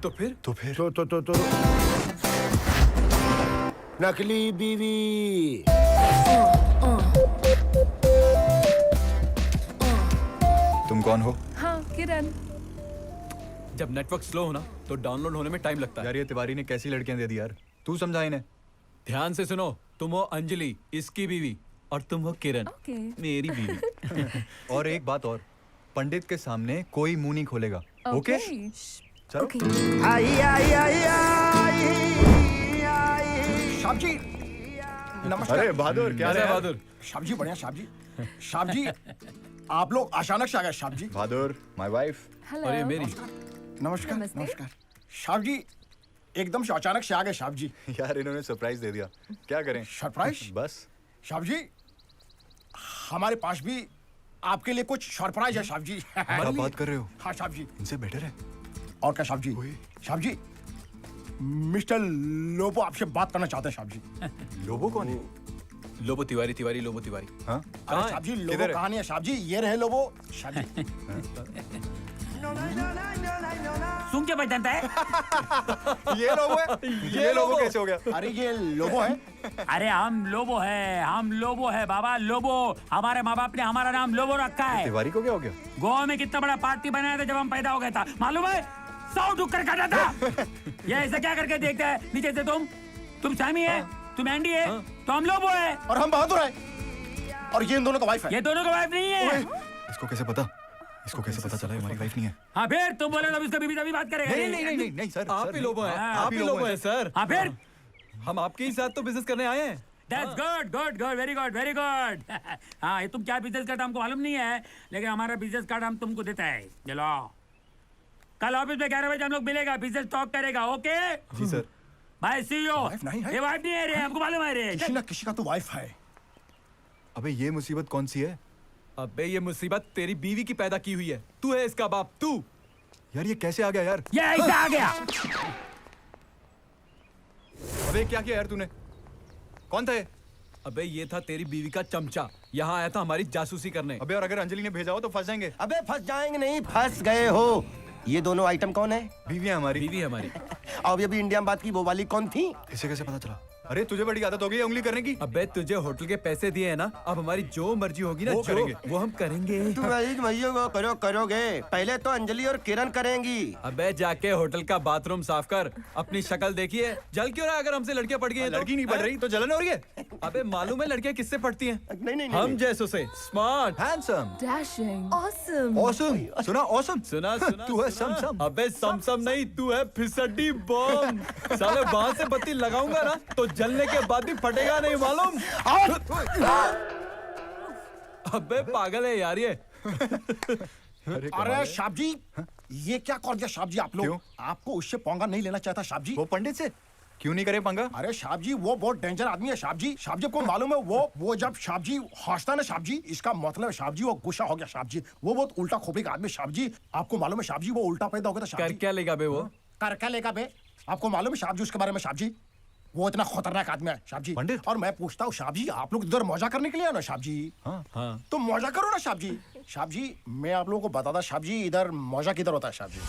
तो फिर तो नकली बीवी। तुम कौन हो? हाँ किरण। जब नेटवर्क स्लो हो ना तो डाउनलोड होने में टाइम लगता है। यार ये तिवारी ने कैसी लड़कियां दे दी यार, तू समझा इन्हें। ध्यान से सुनो, तुम हो अंजलि, इसकी बीवी, और तुम हो किरण, मेरी बीवी। और एक बात और, पंडित के सामने कोई मुंह नहीं खोलेगा, ओके? चलो। साहब जी नमस्कार। अरे बहादुर, क्या है बहादुर? साहब जी बढ़िया साहब जी। साहब जी आप लोग अचानक से आ गए साहब जी। बहादुर, माय वाइफ। और ये मेरी। नमस्कार नमस्कार। साहब जी एकदम से अचानक से आ गए साहब जी। यार इन्होंने सरप्राइज दे दिया, क्या करें? सरप्राइज? बस। साहब जी हमारे पास भी आपके लिए कुछ सरप्राइज है साहब जी। क्या बात कर रहे हो? हाँ साहब जी। इनसे बेटर है। और क्या साहब जी? साहब जी मिस्टर लोबो आपसे बात करना चाहते हैं साहब जी। लोबो कौन है? लोबो तिवारी, तिवारी लोबो तिवारी। हाँ? अरे साहब जी लोबो कहाँ नहीं है साहब जी, ये रहे लोबो। साहब जी सुन के बैठता है। ये लोबो है? ये लोबो कैसे हो गया? अरे ये लोबो है। अरे हम लोबो है बाबा, लोबो। हमारे माँ बाप ने हमारा नाम लोबो रखा है। तिवारी को क्या हो गया? गोवा में कितना बड़ा पार्टी बनाया था जब हम पैदा हो गया था, मालूम है? 100 डुक्कर खाता था। ये ऐसे क्या करके देखता है नीचे से? तुम सैमी है, तुम एंडी है, तो हम लोबो है। और हम बहादुर है। और ये इन दोनों का वाइफ है। ये दोनों का वाइफ नहीं है। इसको कैसे पता? इसको कैसे पता चला हमारी वाइफ नहीं है? हाँ फिर तुम बोले तो इसका बीवी तभी बात करेगा। नहीं सर, आप ही लोगो हैं, आप ही लोगो हैं सर। हाँ फिर हम आपके ही साथ तो बिजनेस करने आए हैं। That's good, very good. हाँ ये तुम क्या बिजनेस कार्ड हमको मालूम नहीं है, लेकिन हमारा बिजनेस कार्ड हम तुमको देता है। चलो कल ऑफिस में 11 बजे हम लोग मिलेगा, बिजनेस टॉक करेगा, ओके? जी सर। भाई सीईओ। वाइफ नहीं है? ये वाइफ नहीं है रे, हमको मालूम है रे। किसी ना किसी का तो वाइफ है। अबे ये मुसीबत कौन सी है? अबे ये मुसीबत तेरी बीवी की पैदा की हुई है, तू है इसका बाप, तू। यार ये कैसे आ गया यार? ये ऐसा आ गया। अबे क्या किया यार तूने? कौन था ये? अबे ये था तेरी बीवी का चमचा, यहाँ आया था हमारी जासूसी करने। अबे और अगर अंजलि ने भेजा हो तो फंस जाएंगे। अबे फंस जाएंगे नहीं, फंस गए हो। ये दोनों आइटम कौन है? बीवी है हमारी। बीवी हमारी। और अभी इंडिया में बात की वो वाली कौन थी? इसे कैसे पता चला? अरे तुझे बड़ी आदत हो गई है उंगली करने की। अबे तुझे होटल के पैसे दिए हैं ना, अब हमारी जो मर्जी होगी ना, वो हम करेंगे। तुम ऐसी मर्जियों को करोगे, पहले तो अंजलि और किरण करेंगी। अबे जाके होटल का बाथरूम साफ कर, अपनी शक्ल देखिए, जल क्यों रहा है? अगर हमसे लड़कियां पड़ गई हैं तो? लड़की नहीं पड़ रही तो जलन हो रही है। अबे मालूम है लड़कियां किससे पड़ती हैं? नहीं हम जैसों से। Smart, handsome, dashing, awesome. Awesome. सुना ऑसम? सुना तू है समसम। अबे समसम नहीं, तू है फिसड्डी बम। साले वहां से बत्ती लगाऊंगा ना तो जलने के बाद भी फटेगा नहीं, मालूम? अबे पागल है यार ये। अरे साहब जी ये क्या कर दिया साहब जी आप लोग? आपको उससे पंगा नहीं लेना चाहता साहब जी। वो पंडित से क्यों नहीं करे पंगा? अरे साहब जी वो बहुत डेंजर आदमी है साहब जी। साहब जी को मालूम है वो जब साहब जी हंसता ना साहब जी, इसका मतलब है साहब जी वो गुस्सा हो गया साहब जी। वो बहुत उल्टा खोपड़ी का आदमी साहब जी। आपको मालूम है साहब जी वो उल्टा पैदा हो गया था साहब जी। कर क्या लेगा बे वो? कर क्या लेगा बे? आपको मालूम है साहब जी उसके बारे में साहब जी? वो इतना खतरनाक आदमी है साहब जी। पंडित? और मैं पूछता हूँ साहब जी आप लोग इधर मौजा करने के लिए आए ना साहब जी? हाँ। तो मौजा करो ना साहब जी। साहब जी मैं आप लोगों को बताता साहब जी इधर मौजा किधर होता है साहब जी।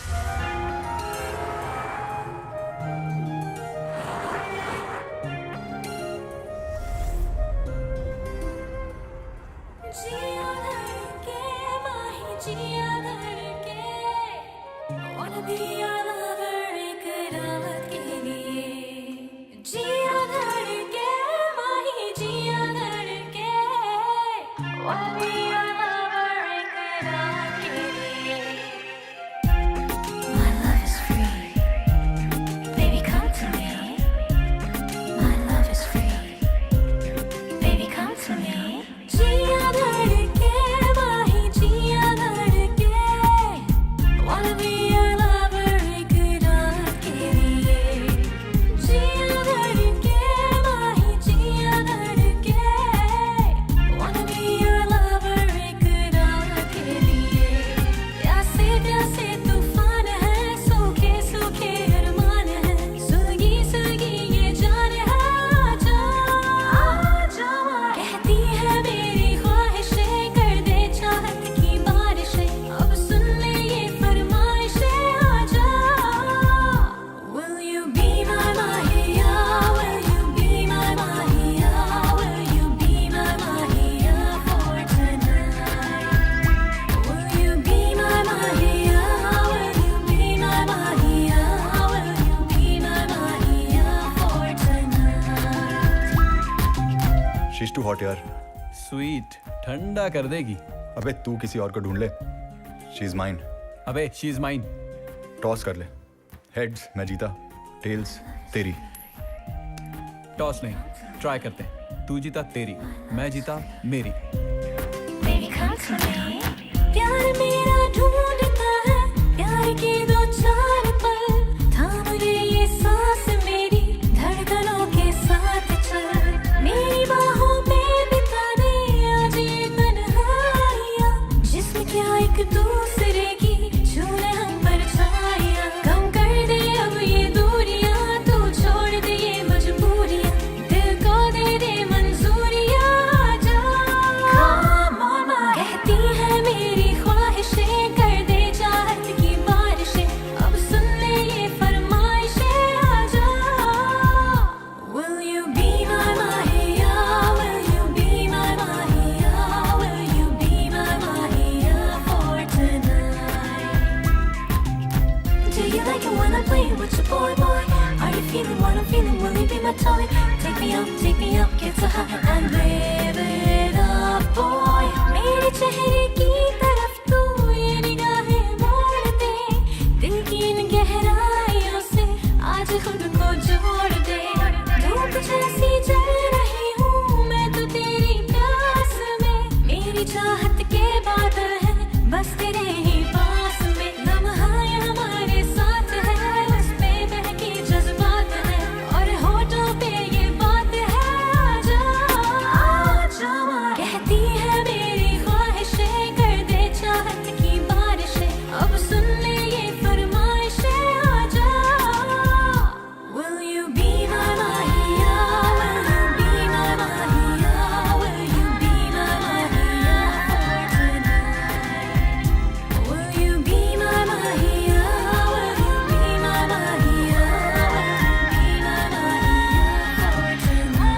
शी इज टू हॉट यार। स्वीट ठंडा कर देगी। अबे तू किसी और को ढूंढ ले। She is mine. अबे शी इज माइन। टॉस कर ले। हेड्स मैं जीता, टेल्स तेरी। टॉस नहीं, ट्राई करते हैं। तू जीता तेरी, मैं जीता मेरी। प्यार मेरा ढूंढता है, प्यार के दो चार पल, थाम ले ये सांस मेरी, धड़कनों के साथ चल, मेरी बाहों में बिता दे आज ये तन्हाइयाँ, जिस्म क्या एक दूसरे की छूने हम परछाइयाँ, कम कर दे अब ये दूरियाँ, तू छोड़ दे ये मजबूरियाँ, दिल को दे दे मंजूरियाँ, आजा कहती है मेरी ख्वाहिशें, कर दे चाहत की बारिशें, अब सुन ले ये फरमाइशें, आजा। Will you be my Mahiya? Will you be my Mahiya? Will you be my Mahiya for tonight? Do you like it when I play with your boy, boy? Are you feeling what I'm feeling? Will you be my toy? Take me up, get so high and live it up, boy. मेरे चेहरे की तरफ तू ये निगाहें मोड़ दे, दिल की इन गहराइयों से आज खुद को जोड़ दे, धूप जैसी जल रही हूँ मैं तो तेरी प्यास में, मेरी चाहत के बादल हैं बस तेरे ही पास में, लम्हाएं हमारे साथ है, उस पे बहके जज्बात है, और होठों पे ये बात है, आजा आजा कहती है मेरी ख्वाहिशें, कर दे चाहत की बारिशें, अब सुन ले ये फरमाइशें, आजा। Will you be my Mahiya? Will you be my Mahiya? Will you be my Mahiya for tonight? Will you be my Mahiya? Will you be my Mahiya? Will you be my Mahiya for tonight?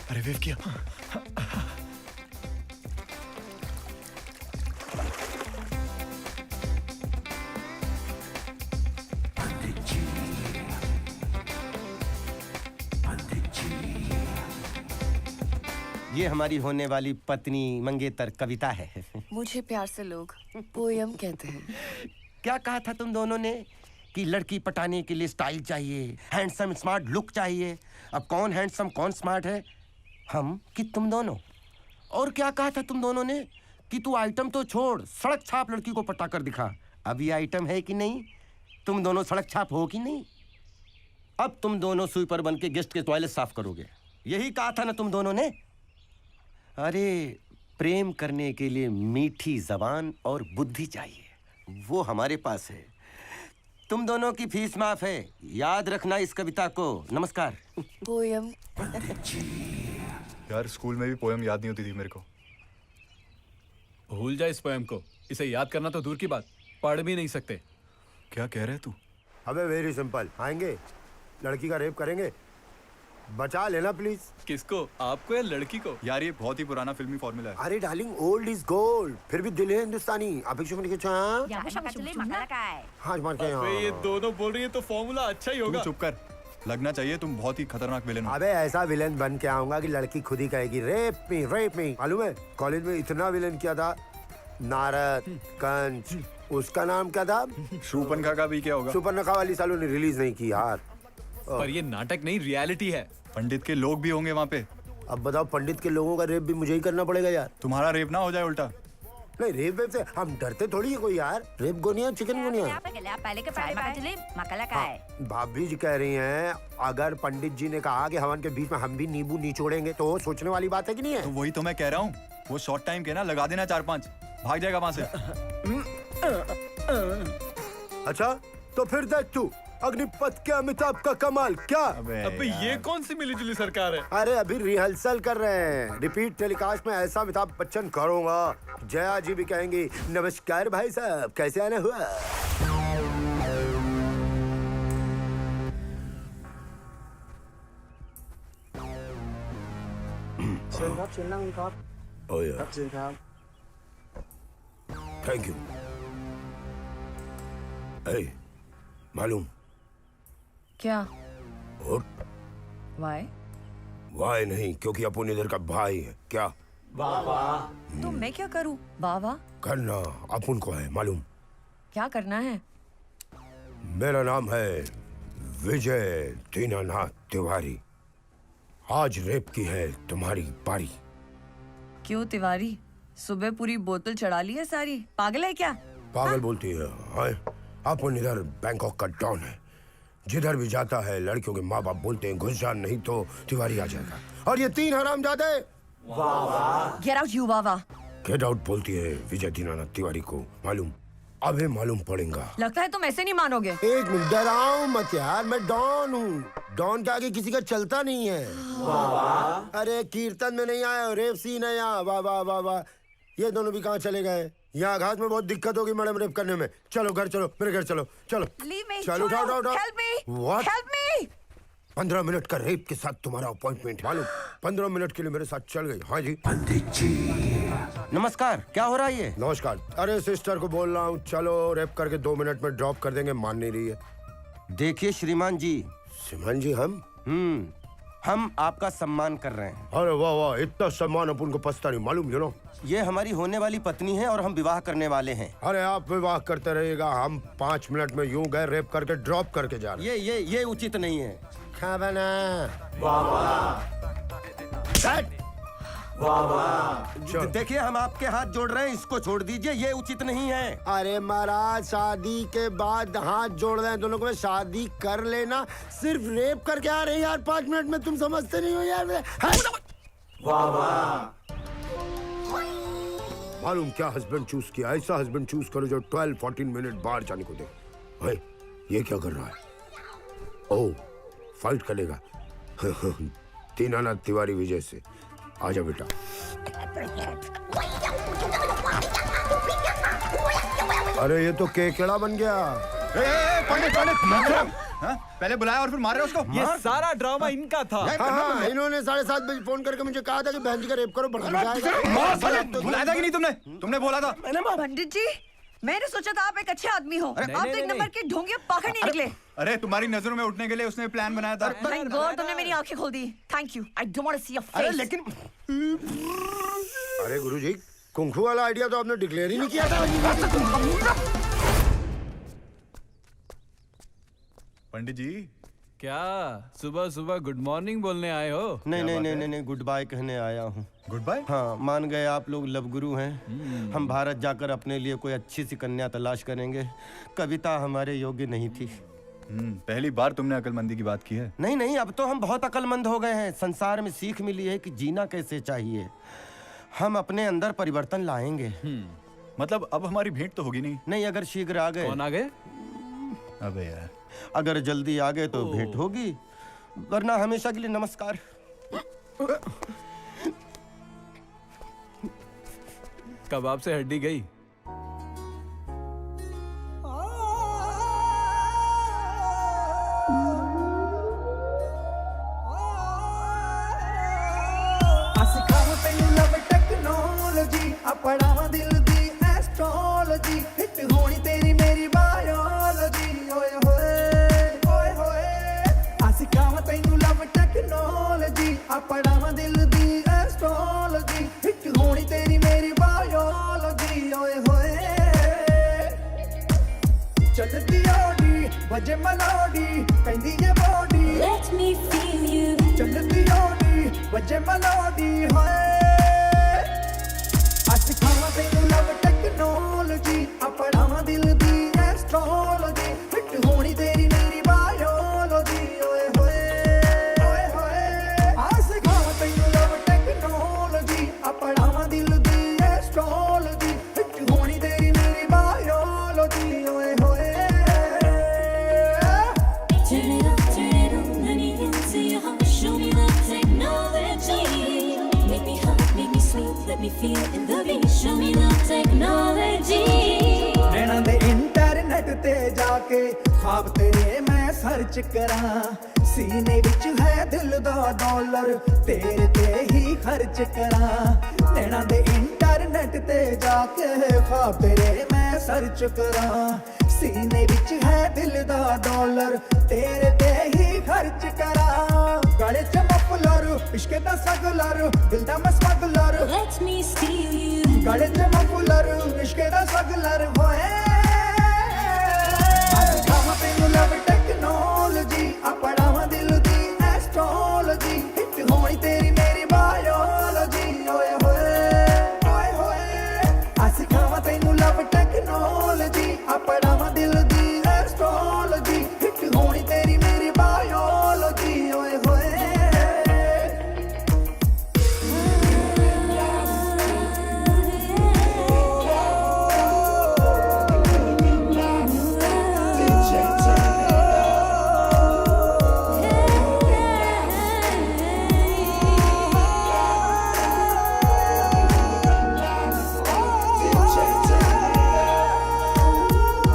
अरे wave किया। ये हमारी होने वाली पत्नी मंगेतर कविता है। मुझे प्यार से लोग पोयम कहते हैं। क्या कहा था तुम दोनों ने कि लड़की पटाने के लिए स्टाइल चाहिए, हैंडसम स्मार्ट लुक चाहिए। अब कौन हैंडसम कौन स्मार्ट है, हम कि तुम दोनों? और क्या कहा था तुम दोनों ने कि तू आइटम तो छोड़, सड़क छाप लड़की को पटा कर दिखा। अब ये आइटम है कि नहीं? तुम दोनों सड़क छाप हो कि नहीं? अब तुम दोनों स्वीपर बन के गेस्ट के टॉयलेट साफ करोगे, यही कहा था ना तुम दोनों ने? अरे प्रेम करने के लिए मीठी जबान और बुद्धि चाहिए, वो हमारे पास है। तुम दोनों की फीस माफ है, याद रखना इस कविता को। नमस्कार। पोयम यार स्कूल में भी पोयम याद नहीं होती थी मेरे को। भूल जाए इस पोयम को, इसे याद करना तो दूर की बात, पढ़ भी नहीं सकते। क्या कह रहे तू? अबे वेरी सिंपल, आएंगे लड़की का रेप करेंगे, बचा लेना प्लीज। किसको, आपको या लड़की को? यार ये बहुत ही पुराना फिल्मी फॉर्मूला है। अरे डार्लिंग ओल्ड इज गोल्ड, फिर भी दिल है हिंदुस्तानी। अपेक्षा मैंने क्या हाँ मार के ये दोनों बोल रही है तो फॉर्मूला अच्छा ही होगा। तू चुप कर, लगना चाहिए तुम बहुत ही खतरनाक विलेन हो। अबे ऐसा विलेन बन के आऊंगा कि लड़की खुद ही कहेगी रेप मी। मालूम है कॉलेज में इतना विलेन किया था, नारद कंस, उसका नाम क्या था? शूपनखा का भी क्या होगा? शूपनखा वाली सालों ने रिलीज नहीं की यार। पर ये नाटक नहीं, रियलिटी है। पंडित के लोग भी होंगे वहाँ पे। अब बताओ, पंडित के लोगों का रेप भी मुझे ही करना पड़ेगा यार? तुम्हारा रेप ना हो जाए उल्टा। नहीं रेप वेप से हम डरते थोड़ी है कोई यार। रेप गोनिया चिकन गोनिया। भाभी जी कह रही हैं अगर पंडित जी ने कहा कि हवन के बीच में हम भी नींबू निचोड़ेंगे तो सोचने वाली बात है कि नहीं है? तो वही तो मैं कह रहा हूँ, वो शॉर्ट टाइम के ना लगा देना 4-5, भाग जाएगा वहाँ से। अच्छा तो फिर देख तू, अग्निपथ के अमिताभ का कमाल क्या? अबे ये कौन सी मिलीजुली सरकार है? अरे अभी रिहर्सल कर रहे हैं, रिपीट टेलीकास्ट में ऐसा अमिताभ बच्चन करूंगा, जया जी भी कहेंगी नमस्कार भाई साहब, कैसे आना हुआ? Oh yeah. Thank you. Hey, मालूम? क्या? और? वाई? वाई नहीं, क्योंकि अपन इधर का भाई है। क्या? वाह वाह। तो मैं क्या करूं? वाह वाह। करना अपन को है, मालूम? क्या करना है? मेरा नाम है विजय दीनानाथ तिवारी। आज रेप की है तुम्हारी बारी। क्यों तिवारी? सुबह पूरी बोतल चढ़ा ली है सारी, पागल है क्या? पागल बोलती है? हाँ, अपन इधर बैंकॉक का डॉन है, जिधर भी जाता है लड़कियों के माँ बाप बोलते हैं घुस जा, नहीं तो तिवारी आ जाएगा। और ये 3 हरामजादे गेट आउट यू वाह वाह। गेट आउट बोलती है विजय दीनानाथ तिवारी को, मालूम? अभी मालूम पड़ेगा। लगता है तुम ऐसे नहीं मानोगे। एक मिनट, डराओ मत यार, मैं डॉन हूँ। डॉन के आगे किसी का चलता नहीं है। अरे कीर्तन में नहीं आया, रेप सीन है यहाँ। वाह वाह वाह वाह। ये दोनों भी कहाँ चले गए? यहाँ घास में बहुत दिक्कत होगी मैडम रेप करने में। चलो घर चलो, मेरे घर चलो, चलो चलो, उठाओ उठाओ उठाओ। Help me, What? Help me. 15 minute का रेप के साथ तुम्हारा अपॉइंटमेंट, मालूम? 15 मिनट के लिए मेरे साथ चल गई। हाँ जी पंडित जी। नमस्कार, क्या हो रहा है ये? नमस्कार। अरे सिस्टर को बोल रहा हूँ, चलो रेप करके 2 मिनट में ड्रॉप कर देंगे, मान नहीं रही है। देखिए श्रीमान जी। श्रीमान जी हम आपका सम्मान कर रहे हैं। अरे वाह वाह, इतना सम्मान अपन को पछता नहीं, मालूम? यू नो, ये हमारी होने वाली पत्नी है और हम विवाह करने वाले हैं। अरे आप विवाह करते रहिएगा, हम 5 मिनट में यूं गए रेप करके ड्रॉप करके जा रहे हैं। ये उचित नहीं है। खाबना देखिए हम आपके हाथ जोड़ रहे हैं, इसको छोड़ दीजिए, ये उचित नहीं है। अरे महाराज, शादी के बाद हाथ जोड़ रहे हैं दोनों को, शादी कर लेना, सिर्फ रेप करके आ रहे हैं यार 5 मिनट में, तुम समझते नहीं हो यार। मालूम क्या हस्बैंड चूज किया? ऐसा हस्बैंड चूज करो जो 12-14 मिनट बाहर जाने को दे। भाई ये क्या कर रहा है? ओह, फाइट करेगा दीनानाथ तिवारी विजय से। आजा बेटा। अरे ये तो केकड़ा बन गया। पंडित पहले बुलाया और फिर मारे उसको। ये सारा ड्रामा इनका था। हाँ, इन्होंने 7:30 बजे फोन करके मुझे कहा था कि बहन जी का रेप करो, बुलाया था कि नहीं तुमने बोला था। पंडित जी, मैंने सोचा था आप एक अच्छे आदमी हो, आप तो एक नंबर के ढोंगे पाखंड नहीं निकले। अरे तुम्हारी नजरों में उठने के लिए उसने प्लान बनाया था। थैंक गॉड तुमने मेरी आंखें खोल दी। Thank you. I don't want to see your face. लेकिन अरे गुरुजी, कुंफू वाला आइडिया तो आपने डिक्लेयर ही नहीं किया था। पंडित जी, क्या सुबह सुबह गुड मॉर्निंग बोलने आए हो? नहीं, गुड बाय कहने आया हूँ। Goodbye? हाँ, मान गए आप लोग लव गुरु हैं। हम भारत जाकर अपने लिए कोई अच्छी सी कन्या तलाश करेंगे। कविता हमारे योग्य नहीं थी। पहली बार तुमने अकलमंदी की बात की है। नहीं, अब तो हम बहुत अकलमंद हो गए हैं। संसार में सीख मिली है कि जीना कैसे चाहिए। हम अपने अंदर परिवर्तन लाएंगे। मतलब अब हमारी भेंट तो होगी नहीं? नहीं, अगर शीघ्र आ गए। कौन आ गए? अबे यार, अगर जल्दी आ गए तो भेंट होगी, वरना हमेशा के लिए नमस्कार। कबाब से हड्डी गई। टेक्नोलॉजी अपना दिल दी एस्ट्रोलॉजी हिट होनी तेरी मेरी बायोलॉजी। ओए होए आसिकावा तैनू लव टेक्नोलॉजी अपना दिल दी एस्ट्रोलॉजी हिट होनी तेरी मेरी बायोलॉजी। ओए होए चलती ओडी बजे मेलोडी कहंदी ये body let me feel you. चलती ओडी बजे मेलोडी होए आसिकावा तैनू लव टेक्नोलॉजी अपना दिल दी एस्ट्रोलॉजी हिट होनी तेरी मेरी बायोलॉजी। ओए होए आसिकावा तैनू लव टेक्नोलॉजी अपना दिल दी एस्ट्रोलॉजी हिट होनी तेरी मेरी बायोलॉजी। ओए होए ते जाके ख्वाब तेरे मैं सर्च करा सीने विच है दिल दा डॉलर तेरे ते ही खर्च करा नैना दे इंटरनेट ते जाके ख्वाब तेरे मैं सर्च करा सीने विच है दिल दा डॉलर तेरे ते ही खर्च करा गले च मफलर इश्क दा सगलर दिल दा मैं smuggler Let me steal you. गले च मफलर इश्क दा सगलर होए अस खावा तेनू लव टेक्नोलॉजी अपनावा दिल दी एस्ट्रोलॉजी हिट होनी तेरी मेरी बायोलॉजी ओए होए होए अस खावा तेनू लव टेक्नोलॉजी अपनावा दिल दी एस्ट्रोलॉजी हिट होनी तेरी मेरी बायोलॉजी ओए होए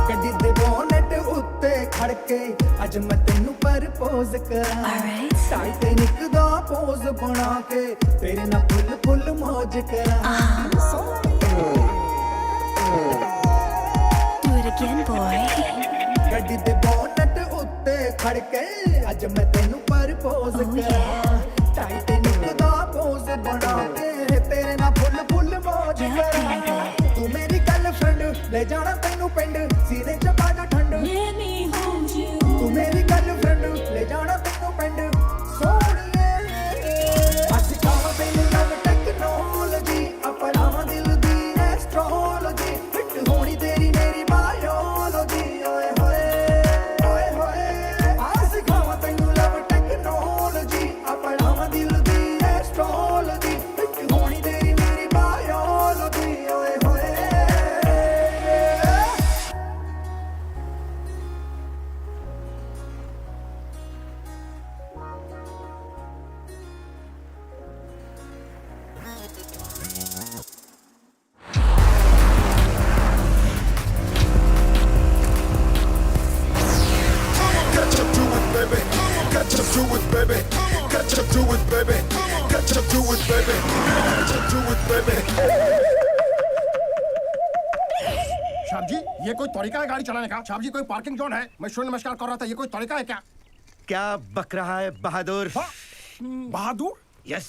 ਗੱਡੀ ਦੇ ਬੋਨਟ ਉੱਤੇ ਖੜ ਕੇ ਅੱਜ ਮੈਂ ਤੈਨੂੰ ਪ੍ਰਪੋਜ਼ ਕਰਾਂ ਟਾਈਟੈਨਿਕ ਦਾ ਪੋਜ਼ ਬਣਾ ਕੇ ਤੇਰੇ ਨਾਲ ਫੁੱਲ ਫੁੱਲ ਮौज ਕਰਾਂ Do it again, boy. ਗੱਡੀ ਦੇ ਬੋਨਟ ਉੱਤੇ ਖੜ ਕੇ ਅੱਜ ਮੈਂ ਤੈਨੂੰ ਪ੍ਰਪੋਜ਼ ਕਰਾਂ ਟਾਈਟੈਨਿਕ ਦਾ ਪੋਜ਼ ਬਣਾ ਕੇ ਤੇਰੇ ਨਾਲ ਫੁੱਲ ਫੁੱਲ ਮौज ਕਰਾਂ ਤੂੰ ਮੇਰੀ ਗਰਲਫ੍ਰੈਂਡ ਲੈ ਜਾਣਾ ਤੈਨੂੰ ਪਿੰਡ ਸੀਨੇ ਚ ਪਾ ਜਾ ਠੰਡ Let me hold you. ਤੂੰ ਮੇਰੀ ਗਰਲਫ੍ਰੈਂਡ ਲੈ ਜਾਣਾ ਤੈਨੂੰ ਪਿੰਡ ਸੋਹਣੀਏ ਅਸੀਂ ਖਾਵਾਂ ਤੈਨੂੰ ਲਵ ਟੈਕਨੋਲॉजी ਆਪਣਾਵਾਂ ਦਿਲ ਦੀ ਐਸਟ੍ਰੋਲॉजी ਫਿੱਟ ਹੋਣੀ ਤੇਰੀ ਮੇਰੀ ਬਾਇਓਲॉजी ਓਏ ਹੋਏ ਅਸੀਂ ਖਾਵਾਂ ਤੈਨੂੰ ਲਵ ਟੈਕਨੋਲॉजी ਆਪਣਾਵਾਂ ਦਿਲ ਦੀ ਐਸਟ੍ਰੋਲॉजी ਫਿੱਟ ਹੋਣੀ ਤੇਰੀ ਮੇਰੀ ਬਾਇਓਲॉजी ਓਏ ਹੋਏ Get you do it, baby. Get you do it, baby. Get you do it, baby. Get you do it, baby. Get you do it, baby. शाब जी, ये कोई तरीका है गाड़ी चलाने का? शाब जी, कोई पार्किंग जोन है? मैं सूर्य नमस्कार कर रहा था, ये कोई तरीका है क्या? क्या बक रहा है बहादुर? बहादुर? यस।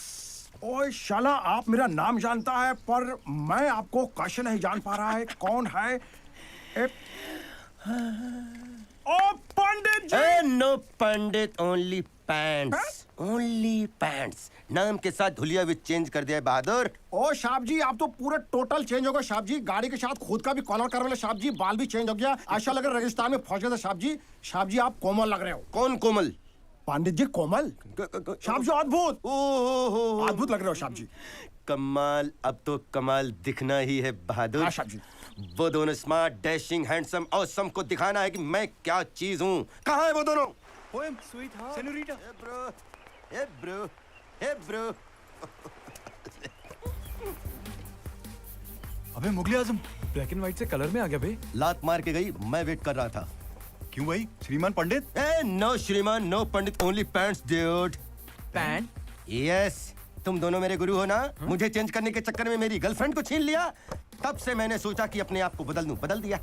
ओए शाला, आप मेरा नाम जानता है पर मैं आपको कैसे नहीं जान पा रहा है कौन है? ओ पंडित जी! नो पंडित, ओनली पैंट्स, ओनली पैंट्स। नाम के साथ धुलिया भी चेंज कर दिया है बहादुर। ओ शाब जी, आप तो पूरा टोटल चेंज हो गए शाब जी। गाड़ी के साथ खुद का भी कॉलर कर रहे शाब जी, बाल भी चेंज हो गया। ऐसा लग रहा है रेगिस्तान में फंस गए थे शाब जी। शाब जी, आप कोमल लग रहे हो। कौन कोमल? पंडित जी कोमल। शाब जी अद्भुत, अद्भुत लग रहे हो शाब जी। कमाल, अब तो कमाल दिखना ही है बहादुर। हाँ शाब जी। वो दोनों स्मार्ट, डैशिंग, हैंडसम, ऑसम को दिखाना है कि मैं क्या चीज हूँ। कहाँ है वो दोनों? पोएम स्वीट हार्ट सेनोरिटा ए ब्रो अबे मुगले आजम ब्लैक एंड व्हाइट से कलर में आ गया बे। लात मार के गई, मैं वेट कर रहा था। क्यों भाई, श्रीमान पंडित? नो श्रीमान, नो पंडित, only pants dude. Pant? Yes, तुम दोनों मेरे गुरु हो ना? मुझे चेंज करने के चक्कर में मेरी गर्लफ्रेंड को छीन लिया। तब से मैंने सोचा कि अपने आप को बदल दूं, बदल दिया।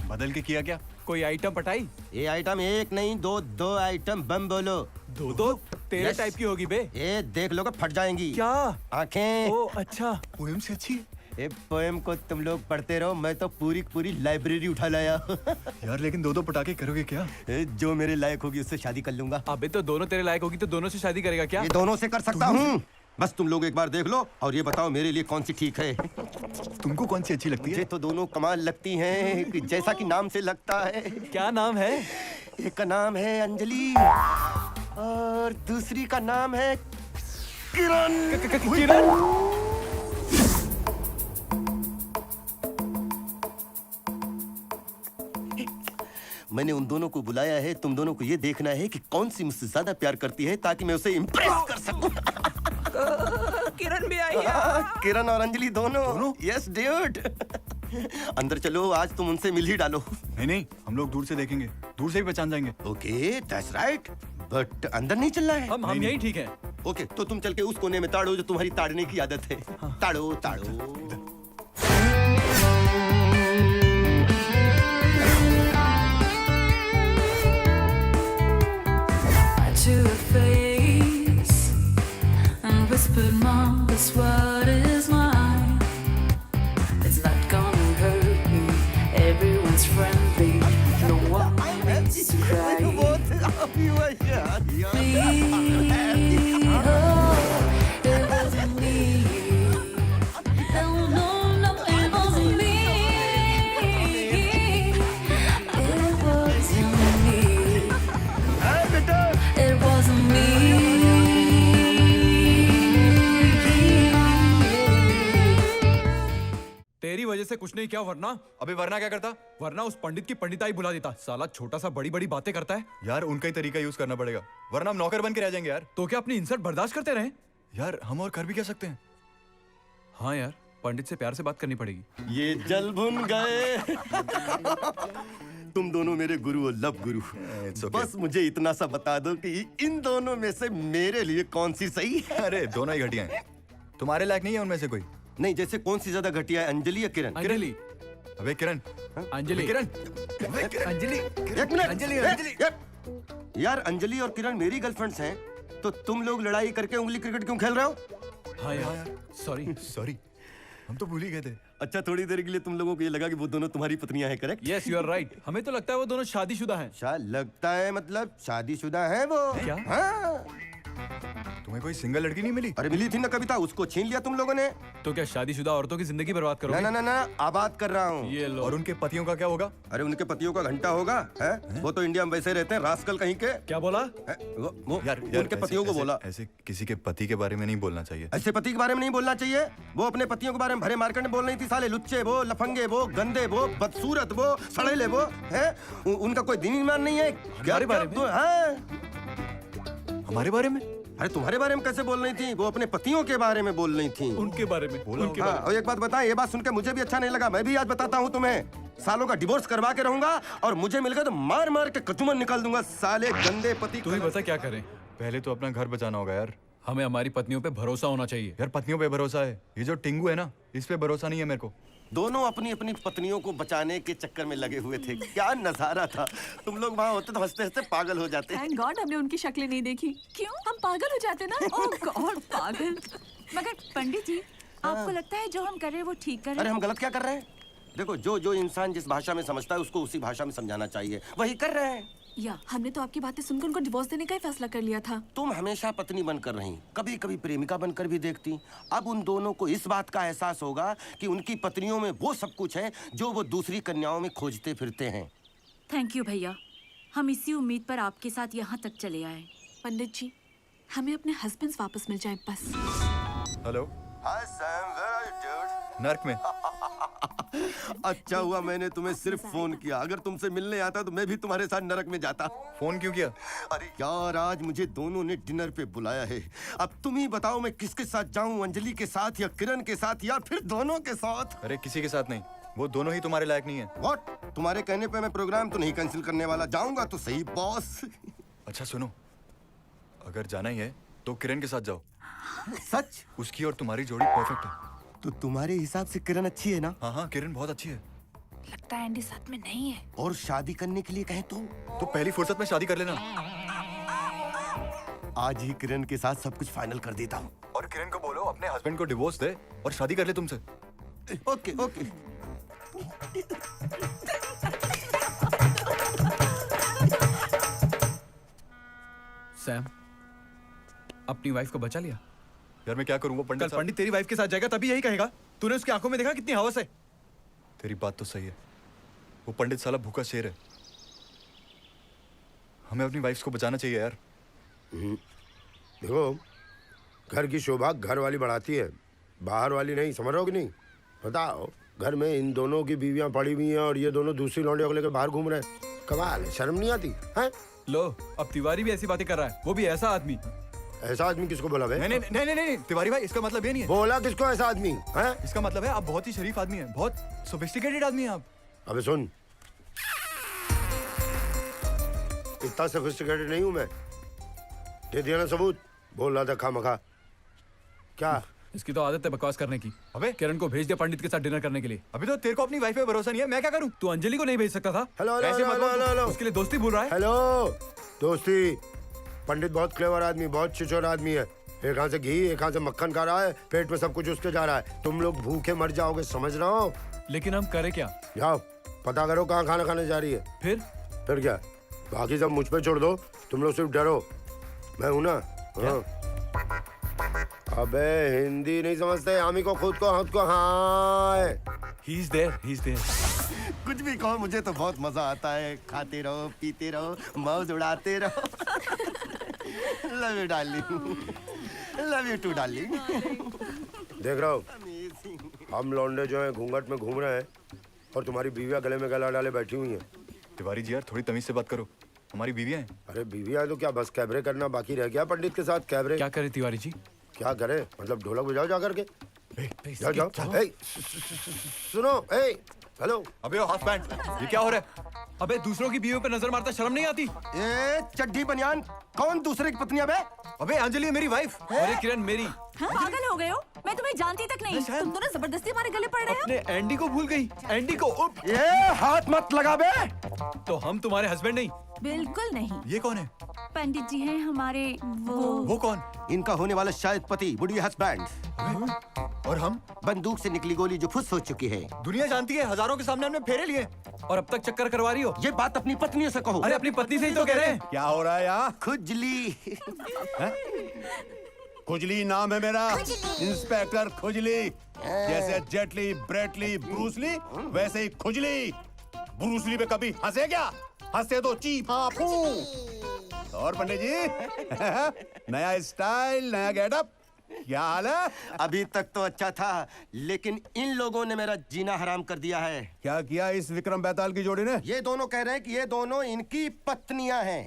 बदल के किया क्या? कोई आइटम पटाई? ये आइटम एक नहीं, दो आइटम बम बोलो। दो तेरे Yes. टाइप की होगी बे। ये देख लोगे फट जाएंगी। क्या? आंखें। ओ अच्छा, पोएम से अच्छी ये पोएम को तुम लोग पढ़ते रहो, मैं तो पूरी लाइब्रेरी उठा लाया। यार लेकिन दो पटाखे करोगे क्या? जो मेरे लायक होगी उससे शादी कर लूंगा। अबे तो दोनों तेरे लायक होगी तो दोनों से शादी करेगा क्या? ये दोनों से कर सकता हूँ। बस तुम लोग एक बार देख लो और ये बताओ मेरे लिए कौन सी ठीक है। तुमको कौन सी अच्छी लगती है? मुझे तो दोनों कमाल लगती हैं, कि जैसा कि नाम से लगता है। क्या नाम है? एक का नाम है अंजलि और दूसरी का नाम है किरण। किरण? मैंने उन दोनों को बुलाया है, तुम दोनों को ये देखना है कि कौन सी मुझसे ज्यादा प्यार करती है, ताकि मैं उसे इम्प्रेस कर सकूं। किरण भी आई है। किरण और अंजलि दोनों? Yes dude. अंदर चलो, आज तुम उनसे मिल ही डालो। नहीं नहीं, हम लोग दूर से देखेंगे, दूर से ही पहचान जाएंगे। ओके, दैट्स राइट, बट अंदर नहीं चलना है। हम यही ठीक है। ओके, तो तुम चल के उस कोने में ताड़ो जो तुम्हारी ताड़ने की आदत है। ताड़ो ताड़ो। To her face and whispered, "Mom, this what is mine. It's not gonna hurt me. Everyone's friendly. No one needs to cry." It wasn't me. Oh no, no, it wasn't me. It wasn't me. It wasn't me. तेरी वजह से कुछ नहीं किया, वरना अबे वरना क्या करता? वरना उस पंडित की पंडिताई बुला देता। साला छोटा सा बड़ी बड़ी बातें करता है। यार उनका ही तरीका यूज करना पड़ेगा, वरना हम नौकर बन के रह जाएंगे यार। तो क्या अपनी इंसल्ट बर्दाश्त करते रहे? यार हम और कर भी क्या सकते हैं? हाँ यार, पंडित से प्यार से बात करनी पड़ेगी। ये जल भुन गए। तुम दोनों मेरे गुरु हो, लब गुरु। बस मुझे इतना सा बता दो कि इन दोनों में से मेरे लिए कौन सी सही है? अरे दोनों ही घटिया हैं। तुम्हारे लायक नहीं है उनमें से कोई? नहीं, जैसे कौन सी ज्यादा घटिया है, अंजलि या किरण? अंजलि। अबे किरण। अंजलि। किरण। अंजलि। एक मिनट। अंजलि। यार अंजलि और किरण मेरी गर्लफ्रेंड्स हैं, तो तुम लोग लड़ाई करके उंगली क्रिकेट क्यों खेल रहे हो? हाँ यार, सॉरी। सॉरी, हम तो भूल ही गए थे। अच्छा, थोड़ी देर के लिए तुम लोगों को ये लगा कि वो दोनों तुम्हारी पत्नियां हैं, correct? Yes, you are right. हमें तो लगता है वो दोनों शादीशुदा हैं। शायद लगता है, मतलब शादीशुदा है वो। क्या? हाँ। तुम्हें कोई सिंगल लड़की नहीं मिली? अरे मिली थी ना कविता, उसको छीन लिया तुम लोगों ने। तो क्या शादीशुदा औरतों की जिंदगी बर्बाद करोगे? ना ना ना, आबाद कर रहा हूँ। ये लो। और उनके पतियों का क्या होगा? अरे उनके पतियों का घंटा होगा, है? वो तो इंडिया में वैसे रहते हैं, रास्कल कहीं के। क्या बोला? वो यार उनके पतियों को बोला। ऐसे किसी के पति के बारे में नहीं बोलना चाहिए। ऐसे पति के बारे में नहीं बोलना चाहिए। वो अपने पतियों के बारे में भरे मार्केट में बोल रही थी। साले लुच्चे वो, लफंगे वो, गंदे वो, बदसूरत वो, सड़ेले वो, है? उनका कोई दिन ईमान नहीं है। हमारे बारे में? हाँ। हमारे बारे में? अरे तुम्हारे बारे में कैसे बोल रही थी? वो अपने पतियों के बारे में बोल रही थी। उनके बारे में उनके हाँ, बारे में। और एक बात बताएं, ये बात सुनकर मुझे भी अच्छा नहीं लगा। मैं भी आज बताता हूँ तुम्हें, सालों का डिवोर्स करवा के रहूंगा और मुझे मिल गया तो मार मार के कचुमन निकाल दूंगा। साले गंदे पति। तू ही बता क्या करें? पहले तो अपना घर बचाना होगा यार। हमें हमारी पत्नियों पे भरोसा होना चाहिए। यार पत्नियों पे भरोसा है, ये जो टिंगू है ना, इस पे भरोसा नहीं है मेरे को। दोनों अपनी अपनी पत्नियों को बचाने के चक्कर में लगे हुए थे। क्या नजारा था। तुम लोग वहाँ होते तो हंसते हंसते पागल हो जाते। थैंक गॉड हमने उनकी शक्लें नहीं देखी। क्यों? हम पागल हो जाते ना। ओह गॉड, पागल। मगर पंडित जी, आपको लगता है जो हम कर रहे हैं वो ठीक कर रहे हैं? अरे हम गलत क्या कर रहे हैं? देखो, जो जो इंसान जिस भाषा में समझता है उसको उसी भाषा में समझाना चाहिए। वही कर रहे हैं। या हमने तो आपकी बातें सुनकर उनको डिवोर्स देने का ही फैसला कर लिया था। तुम हमेशा पत्नी बनकर रही, कभी कभी प्रेमिका बनकर भी देखती। अब उन दोनों को इस बात का एहसास होगा कि उनकी पत्नियों में वो सब कुछ है जो वो दूसरी कन्याओं में खोजते फिरते हैं। थैंक यू भैया, हम इसी उम्मीद पर आपके साथ यहाँ तक चले आए। पंडित जी, हमें अपने हस्बैंड्स वापस मिल जाए बस। Hello. Hi Sam, where are you dude? नर्क में। अच्छा हुआ मैंने तुम्हें सिर्फ फोन किया। अगर तुमसे मिलने आता तो मैं भी तुम्हारे साथ नरक में जाता। फोन क्यों किया? अरे यार, आज मुझे दोनों ने डिनर पे बुलाया है। अब तुम ही बताओ मैं किसके साथ जाऊं, अंजलि के साथ या किरण के साथ या फिर दोनों के साथ? अरे किसी के साथ नहीं, वो दोनों ही तुम्हारे लायक नहीं है। व्हाट? तुम्हारे कहने पे मैं प्रोग्राम तो नहीं कैंसिल करने वाला, जाऊंगा तो सही बॉस। अच्छा सुनो, अगर जाना ही है तो किरण के साथ जाओ। सच? उसकी और तुम्हारी जोड़ी परफेक्ट है। तो तुम्हारे हिसाब से किरण अच्छी है ना? हाँ हाँ, किरण बहुत अच्छी है। लगता है एंडी साथ में नहीं है। और शादी करने के लिए कहें तो पहली फुर्सत में शादी कर लेना। आज ही किरण के साथ सब कुछ फाइनल कर देता हूँ। और किरण को बोलो अपने हस्बैंड को डिवोर्स दे और शादी कर ले तुमसे। Okay okay. सैम, अपनी वाइफ को बचा लिया? यार मैं क्या करूं, वो पंडित कल पंडित तेरी वाइफ के साथ जाएगा तभी यही कहेगा। तूने उसकी आंखों में देखा कितनी हवस है? तेरी बात तो सही है, वो पंडित साला भूखा शेर है। हमें अपनी वाइफ को बचाना चाहिए यार। देखो, घर की शोभा घर वाली बढ़ाती है, बाहर वाली नहीं। समझ रहे हो कि नहीं? बताओ, घर में इन दोनों की बीवियां पड़ी हुई हैं और ये दोनों दूसरी लौंडियों को लेकर बाहर घूम रहे हैं। कमाल है, शर्म नहीं आती है? लो, अब तिवारी भी ऐसी बातें कर रहा है, वो भी ऐसा आदमी। ऐसा आदमी किसको बोला बे? नहीं नहीं नहीं नहीं तिवारी भाई, इसका मतलब ये नहीं है। बोला किसको ऐसा आदमी है? इसका मतलब है आप बहुत ही शरीफ आदमी हैं, बहुत सोफिस्टिकेटेड आदमी हैं आप। अबे सुन, इतना सोफिस्टिकेटेड नहीं हूं मैं। दे दिया ना सबूत, बोल रहा था खामखा। क्या इसकी तो आदत है बकवास करने की। अबे किरण को भेज दे पंडित के साथ डिनर करने के लिए। अभी तो तेरे को अपनी वाइफ पे भरोसा नहीं है, मैं क्या करूं? तू अंजलि को नहीं भेज सकता था? हेलो ऐसे मत बोल, हेलो, उसके लिए दोस्ती भूल रहा है। हेलो दोस्ती। पंडित बहुत क्लेवर आदमी, बहुत चिचोर आदमी है। एक हाथ से घी एक हाथ से मक्खन खा रहा है, पेट में सब कुछ उसके जा रहा है। तुम लोग भूखे मर जाओगे, समझ रहा हो? लेकिन हम करें क्या? जाओ पता करो कहाँ खाना खाने जा रही है। फिर क्या? बाकी सब मुझ पे छोड़ दो, तुम लोग सिर्फ डरो, मैं हूं ना। हाँ। अबे हिंदी नहीं समझते हामी को, खुद को हाय। He is there, he is there. कुछ भी कहो, मुझे तो बहुत मजा आता है। खाते रहो, पीते रहो, मौज उड़ाते रहो। Love you darling, love you too darling. देख रहा हो, हम लौंडे जो हैं घूंघट में घूम रहे हैं और तुम्हारी बीवियां गले में गला डाले बैठी हुई हैं। तिवारी जी यार थोड़ी तमीज से बात करो, हमारी बीवियां हैं। अरे बीवियां तो क्या, बस कैबरे करना बाकी रह गया पंडित के साथ। कैबरे क्या करे तिवारी जी? क्या करे मतलब? ढोलक बजाओ जा करके। जाओ जाओ। सुनो, हेलो। अबे हाफ पैंट, ये क्या हो रहा है? अबे दूसरों की बीवियों पे नजर मारता शर्म नहीं आती? ए चड्डी बनियान, कौन दूसरे की पत्नी? अबे अबे अंजलि है मेरी वाइफ। अरे किरण मेरी। हाँ? पागल हो गए हो? मैं तुम्हें जानती तक नहीं। तुम दोनों जबरदस्ती हमारे गले पड़ रहे हो। अपने एंडी को भूल गई। एंडी को ये हाथ मत लगा बे। तो हम तुम्हारे हस्बैंड नहीं? बिल्कुल नहीं। ये कौन है? पंडित जी हैं हमारे वो कौन? इनका होने वाला शायद पति, वुड बी हस्बैंड। और हम? बंदूक से निकली गोली जो फुस हो चुकी है। दुनिया जानती है, हजारों के सामने हमने फेरे लिए और अब तक चक्कर करवा रही हो। ये बात अपनी पत्नी से कहो। अरे अपनी पत्नी से ही तो कह रहे हैं। क्या हो रहा है यहाँ? खुजली। खुजली नाम है मेरा, इंस्पेक्टर खुजली। जैसे जेटली, ब्रेटली, ब्रूसली, वैसे ही खुजली। ब्रूसली पे कभी हंसे क्या? हंसे तो चीपा फू। और पंडित जी नया स्टाइल, नया गेटअप, क्या हाल है? अभी तक तो अच्छा था, लेकिन इन लोगों ने मेरा जीना हराम कर दिया है। क्या किया इस विक्रम बैताल की जोड़ी ने? ये दोनों कह रहे हैं कि ये दोनों इनकी पत्नियां हैं।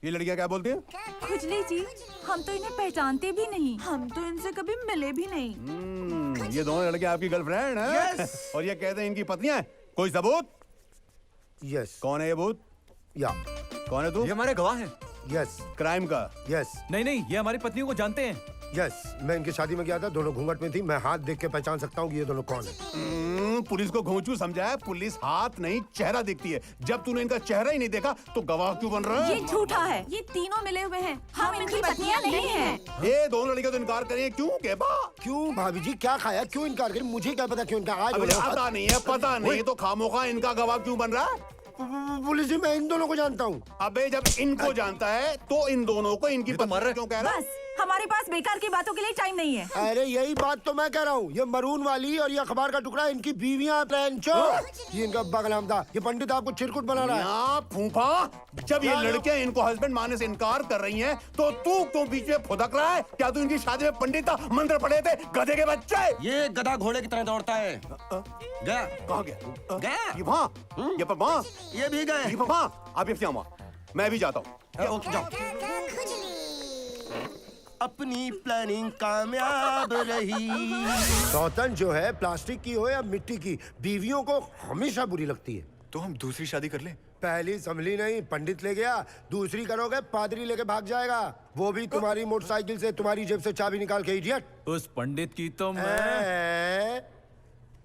ये लड़कियां क्या बोलती हैं? खुजली जी, हम तो इन्हें पहचानते भी नहीं, हम तो इनसे कभी मिले भी नहीं। ये दोनों लड़कियां आपकी गर्लफ्रेंड हैं? Yes. और ये कहते हैं इनकी पत्नियां हैं। कोई सबूत? यस। कौन है ये भूत? या कौन है तू? ये हमारे गवाह हैं। यस। क्राइम का? यस। नहीं, ये हमारी पत्नियों को जानते हैं। यस, मैं इनकी शादी में गया था, दोनों घूंघट में थी। मैं हाथ देख के पहचान सकता हूँ कि ये दोनों कौन है। पुलिस को घोंचू समझा है? पुलिस हाथ नहीं चेहरा देखती है। जब तूने इनका चेहरा ही नहीं देखा तो गवाह क्यों बन रहा है? ये झूठा है, ये तीनों मिले हुए हैं, हम इनकी पत्नियां नहीं हैं। ये दोनों लड़कियां तो इनकार करें, क्यों के बा? क्यों भाभी जी, क्या खाया, क्यों इनकार करें? मुझे क्या पता क्यों इनकार? आज पता नहीं है, पता नहीं तो खामोखा इनका गवाह क्यों बन रहा है? पुलिस जी, मैं इन दोनों को जानता हूँ। अबे जब इनको जानता है तो इन दोनों को इनकी पत्नी क्यों कह रहा है? बस हमारे पास बेकार की बातों के लिए टाइम नहीं है। अरे यही बात तो मैं कह रहा हूँ। ये मरून वाली और ये अखबार का टुकड़ा इनकी बीवियां। ये इनका बगलाम था। ये पंडित आपको चिरकुट बना रहा है। फूफा, जब ये लड़कियां इनको हस्बैंड मानने से इनकार कर रही हैं, तो तू क्यों बीच में फुदक रहा है? क्या तू इनकी शादी में पंडित था, मंत्र पढ़े थे, गधे के बच्चे? ये गधा घोड़े की तरह दौड़ता है। गया? कहाँ गया? गया? ये वहाँ, ये पर वहाँ, ये भी गए। ये पर वहाँ। आप ये वहाँ, मैं भी जाता हूँ। ओके जाओ। अपनी प्लानिंग कामयाब रही। सौतन जो है प्लास्टिक की हो या मिट्टी की, बीवियों को हमेशा बुरी लगती है। तो हम दूसरी शादी कर लें? पहली संभली नहीं, पंडित ले गया। दूसरी करोगे पादरी लेके भाग जाएगा, वो भी तुम्हारी मोटरसाइकिल से, तुम्हारी जेब से चाबी निकाल के। इडियट। उस पंडित की तो मैं...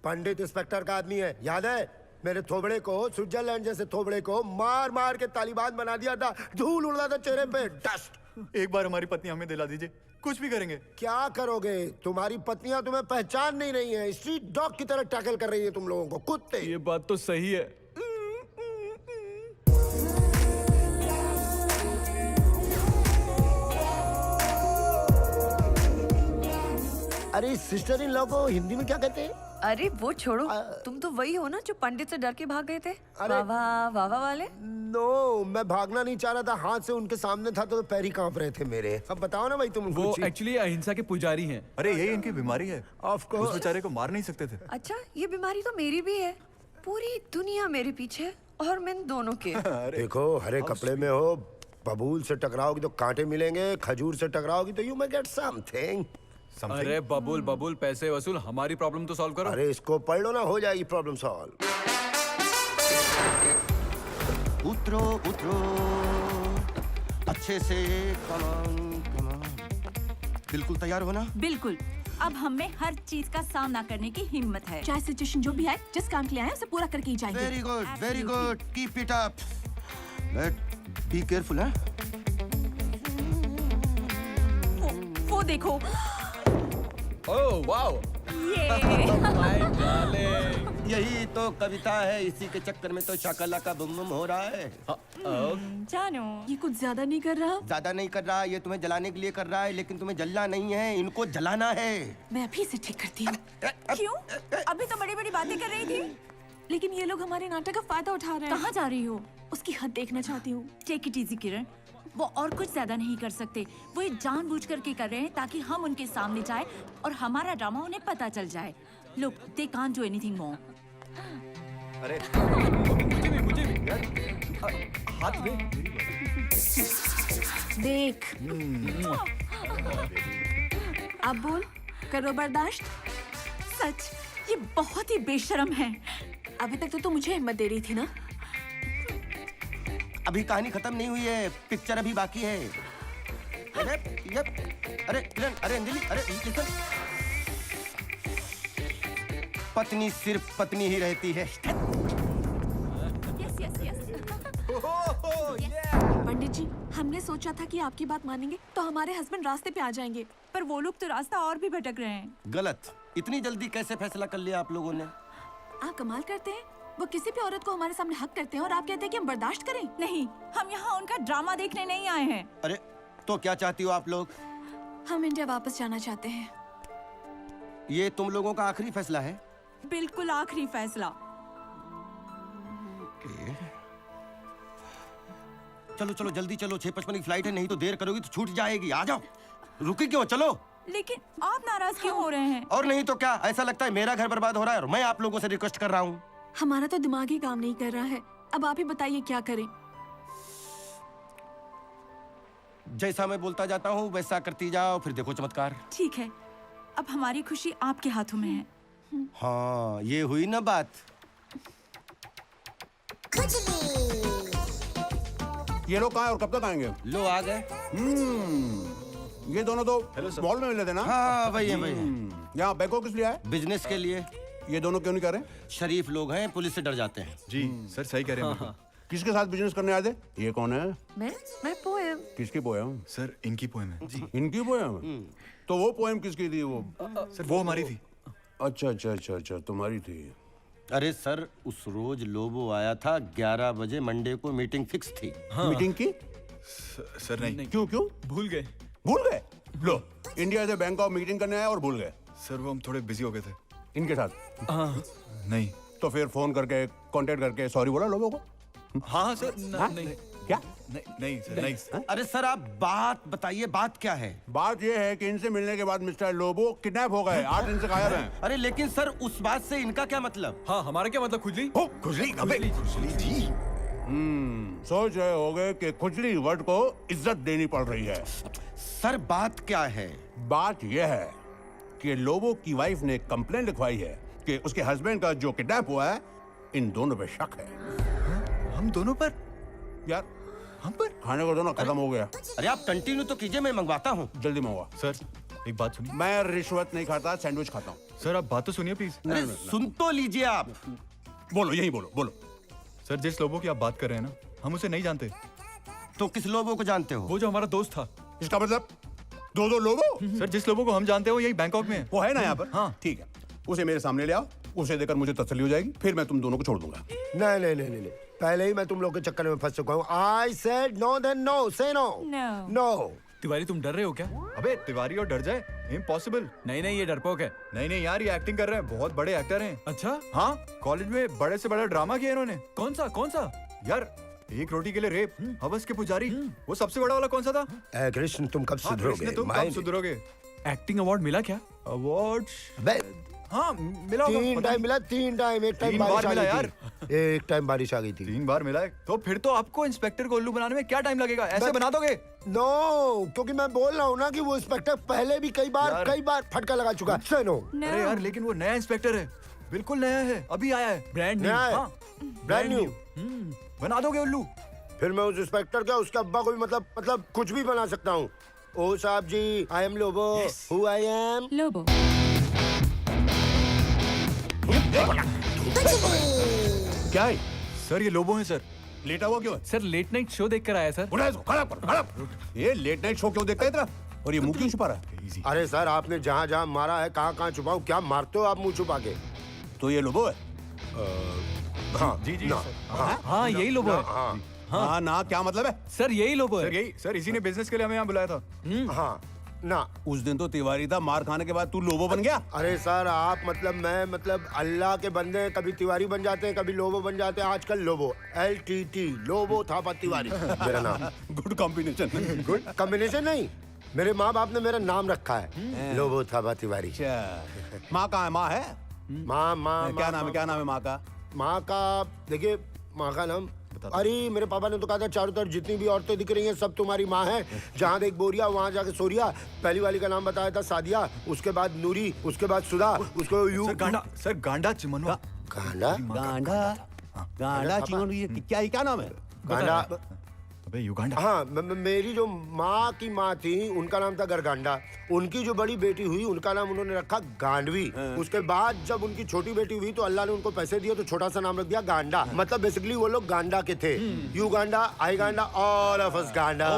पंडित इंस्पेक्टर का आदमी है, याद है? मेरे थोबड़े को, स्विट्जरलैंड जैसे थोबड़े को मार मार के तालिबान बना दिया था। धूल उड़ रहा था चेहरे पे, डस्ट। एक बार हमारी पत्नी हमें दिला दीजिए, कुछ भी करेंगे। क्या करोगे? तुम्हारी पत्नियां तुम्हें पहचान नहीं रही हैं, स्ट्रीट डॉग की तरह टैकल कर रही है तुम लोगों को, कुत्ते। ये बात तो सही है। अरे सिस्टर इन लॉ को हिंदी में क्या कहते हैं? अरे वो छोड़ो, तुम तो वही हो ना जो पंडित से डर के भाग गए थे, वावा वावा वाले। नो, मैं भागना नहीं चाह रहा था, हाथ से उनके सामने था तो पैर ही कांप रहे थे मेरे। अब बताओ ना भाई तुम। वो एक्चुअली अहिंसा के पुजारी हैं। अरे यही इनकी बीमारी है। Of course. उस बेचारे को मार नहीं सकते थे। अच्छा, ये बीमारी तो मेरी भी है। पूरी दुनिया मेरे पीछे और मैं दोनों के। देखो, हरे कपड़े में हो, बबूल से टकराओगी तो कांटे मिलेंगे, खजूर से टकराओगी तो यू मे गेट समथिंग। अरे बबूल बबूल पैसे वसूल, हमारी प्रॉब्लम तो सॉल्व करो। अरे इसको पढ़ लो ना, हो जाएगी प्रॉब्लम सॉल्व। उतरो उतरो अच्छे से, कमान कमान। बिल्कुल तैयार हो ना? बिल्कुल। अब हमें हर चीज का सामना करने की हिम्मत है। चाहे सिचुएशन जो भी है, जिस काम के लिए आए उसे पूरा करके ही जाएंगे। Very good, very good, keep it up. But be careful. है वो देखो। ओह वाओ, यही तो कविता है, इसी के चक्कर में तो शाकला का बुम बुम हो रहा है। जानो, ये कुछ ज्यादा नहीं कर रहा? ज्यादा नहीं कर रहा, ये तुम्हें जलाने के लिए कर रहा है, लेकिन तुम्हें जलना नहीं है, इनको जलाना है। मैं अभी इसे ठीक करती हूँ। क्यों? अभी तो बड़ी बड़ी बातें कर रही थी। लेकिन ये लोग हमारे नाटक का फायदा उठा रहे हैं। कहाँ जा रही हो? उसकी हद देखना चाहती हूँ। टेक इट इजी किरण, वो और कुछ ज्यादा नहीं कर सकते। वो ये जानबूझ करके कर रहे हैं ताकि हम उनके सामने जाए और हमारा ड्रामा उन्हें पता चल जाए। Look, they can't do anything more. अरे मुझे भी यार, हाथ में देख। अब बोल, करो बर्दाश्त। सच, ये बहुत ही बेशर्म है। अभी तक तो तू मुझे हिम्मत दे रही थी ना? अभी कहानी खत्म नहीं हुई है, पिक्चर अभी बाकी है। अरे अरे किरण, अरे अंजलि, अरे लिसन। पत्नी सिर्फ पत्नी ही रहती है। Yes yes yes. पंडित जी, हमने सोचा था कि आपकी बात मानेंगे तो हमारे हस्बैंड रास्ते पे आ जाएंगे, पर वो लोग तो रास्ता और भी भटक रहे हैं। गलत। इतनी जल्दी कैसे फैसला कर लिया आप लोगों ने? आप कमाल करते हैं। वो किसी भी औरत को हमारे सामने हक करते हैं और आप कहते हैं कि हम बर्दाश्त करें। नहीं, हम यहाँ उनका ड्रामा देखने नहीं आए हैं। अरे तो क्या चाहती हो आप लोग? हम इंडिया वापस जाना चाहते हैं। ये तुम लोगों का आखिरी फैसला है? बिल्कुल आखिरी फैसला। चलो चलो जल्दी चलो, 6:55 की फ्लाइट है, नहीं तो देर करोगी तो छूट जाएगी। आ जाओ, रुकी क्यों? चलो। लेकिन आप नाराज क्यों हो रहे हैं? और नहीं तो क्या, ऐसा लगता है मेरा घर बर्बाद हो रहा है और मैं आप लोगों से रिक्वेस्ट कर रहा हूँ। हमारा तो दिमाग ही काम नहीं कर रहा है। अब आप ही बताइए क्या करें। जैसा मैं बोलता जाता हूँ वैसा करती जाओ, फिर देखो चमत्कार। ठीक है, अब हमारी खुशी आपके हाथों में है। हाँ, ये हुई ना बात। ये लोग कहाँ हैं और कब तक आएंगे? लो आ गए। ये दोनों तो मॉल में मिले थे ना? हाँ वही है वही है। यहाँ बैंकॉक किस लिए आए? बिजनेस के लिए। ये दोनों क्यों नहीं कर रहे? शरीफ लोग हैं, पुलिस से डर जाते हैं। जी सर, सही कह रहे हैं। बिल्कुल। किसके साथ बिजनेस करने आए थे? ये कौन है? मैं पोएम। किसकी पोएम? सर, इनकी पोएम है। जी। इनकी पोएम? तो वो पोएम किसकी थी? वो सर, वो हमारी थी। अच्छा अच्छा अच्छा अच्छा, तुम्हारी थी। अरे सर, उस रोज लोबो आया था 11 बजे, मंडे को मीटिंग फिक्स थी। हाँ। मीटिंग की? सर नहीं। क्यों क्यों? भूल गए। भूल गए? लो, इंडिया से बैंकॉक मीटिंग करने आए और भूल गए। सर, वो हम थोड़े बिजी हो गए थे। इनके साथ? हाँ। नहीं। तो फिर फोन करके कांटेक्ट करके सॉरी बोला लोगों को? हाँ सर, नहीं। क्या? नहीं सर, नहीं। अरे सर, आप बात बताइए, बात क्या है? बात यह है कि इनसे मिलने के बाद मिस्टर लोबो किडनैप हो गए, 8 दिन से गायब हैं। अरे लेकिन सर, उस बात से इनका क्या मतलब? हाँ, हमारा क्या मतलब? खुजली? खुजली? अबे खुजली जी। सोच रहे होगे कि खुजली वर्ड को इज्जत देनी पड़ रही है। सर बात क्या है? बात यह है कि लोबो की वाइफ ने कंप्लेंट लिखवाई है कि उसके हस्बैंड का जो किडनैप हुआ है, इन दोनों पे शक है। हम दोनों पर? यार हम पर? खाने को दोनों खत्म हो गया। अरे आप कंटिन्यू तो कीजिए, मैं मंगवाता हूँ। जल्दी मंगवा। सर, एक बात सुनिए। मैं रिश्वत नहीं खाता, सैंडविच खाता हूँ। सर, आप बात तो सुनिए प्लीज। अरे सुन तो लीजिए आप। बोलो, यही बोलो बोलो। सर, जिस लोगों की आप बात कर रहे हैं ना, हम उसे नहीं जानते। तो किस लोगों को जानते हो? वो जो हमारा दोस्त था। इसका मतलब दो लोगों? सर, जिस लोगों को हम जानते हैं वो यही बैंकॉक में है। वो है ना यहाँ पर? हाँ। ठीक है, उसे मेरे सामने ले आओ, उसे देकर मुझे तसल्ली हो जाएगी, फिर मैं तुम दोनों को छोड़ दूंगा। नहीं नहीं नहीं नहीं, पहले ही मैं तुम लोग के चक्कर में फंस चुका हूँ। I said no then no, say no. No. Tiwari, तुम डर रहे हो क्या? अबे तिवारी और डर जाए? इम्पॉसिबल। नहीं, ये डरपोक है। नहीं यार, ये एक्टिंग कर रहे हैं, बहुत बड़े एक्टर हैं। अच्छा? हाँ, कॉलेज में बड़े से बड़ा ड्रामा किया इन्होंने। कौन सा? यार, एक रोटी के लिए रेप, हवस के पुजारी, वो सबसे बड़ा वाला कौन सा था? कृष्ण, तुम कब सुधरोगे? तुम कब सुधरोगे? एक्टिंग अवार्ड मिला क्या? अवार्ड? हाँ, मिला होगा। 3 टाइम मिला, 3 टाइम। एक टाइम 3 बार मिला यार। एक टाइम बारिश आ गई थी। 3 बार मिला है तो फिर तो आपको इंस्पेक्टर को उल्लू बनाने में क्या टाइम लगेगा? ऐसे बना दोगे? नो, क्योंकि मैं बोल रहा हूँ ना कि वो इंस्पेक्टर पहले भी कई बार फटका लगा चुका है। सुनो, अरे यार लेकिन वो नया इंस्पेक्टर है, बिल्कुल नया है, अभी आया है, ब्रांड न्यू। नया है? Brand new. बना दोगे उल्लू? फिर मैं उस इंस्पेक्टर का उसके अब्बा को भी मतलब कुछ भी बना सकता हूँ। ओ साहब जी, I am Lobo. Who I am? Lobo. क्या है सर? ये लोबो है सर। लेटा हुआ क्यों है? सर लेट नाइट शो देख कर आया सर। उठा इसको, खड़ा कर, खड़ा कर। ये लेट नाइट शो क्यों देखता है इतना? और ये मुंह क्यों छुपा रहा है? अरे सर, आपने जहाँ जहाँ मारा है कहाँ छुपाऊं? क्या मारते हो आप मुंह छुपा के? तो ये लोबो है? हाँ जी ना, हाँ यही लोबो है। हाँ ना, क्या मतलब है? सर यही लोबो सर है। यही सर, इसी ने बिजनेस के लिए हमें यहाँ बुलाया था। हाँ ना। उस दिन तो तिवारी था, मार खाने के बाद तू लोबो बन गया। अरे सर, आप मैं अल्लाह के बंदे हैं, कभी तिवारी बन जाते हैं, कभी लोबो बन जाते हैं। आजकल लोबो, LTT, लोबो थापा तिवारी मेरा नाम। Good combination. गुड कॉम्बिनेशन नहीं, मेरे माँ बाप ने मेरा नाम रखा है, लोबो थापा तिवारी। माँ कहाँ है? माँ है? माँ क्या नाम है? क्या नाम है माँ का? माँ का देखिए, माँ का नाम, अरे मेरे पापा ने तो कहा था चारों तरफ जितनी भी औरतें दिख रही हैं सब तुम्हारी माँ है। जहाँ देख बोरिया वहाँ जाके सोरिया। पहली वाली का नाम बताया था सादिया, उसके बाद नूरी, उसके बाद सुधा, उसको यू। सर गांडा चिमनवा। गांडा गांडा चिमन, ये क्या नाम है? गांडा। अबे युगांडा। हाँ, मेरी जो माँ की माँ थी उनका नाम था गरगांडा। उनकी जो बड़ी बेटी हुई उनका नाम उन्होंने रखा गांडवी। उसके बाद जब उनकी छोटी बेटी हुई तो अल्लाह ने उनको पैसे दिए तो छोटा सा नाम रख दिया गांडा। मतलब बेसिकली वो लोग गांडा के थे। You Ganda, I Ganda, all of us Ganda.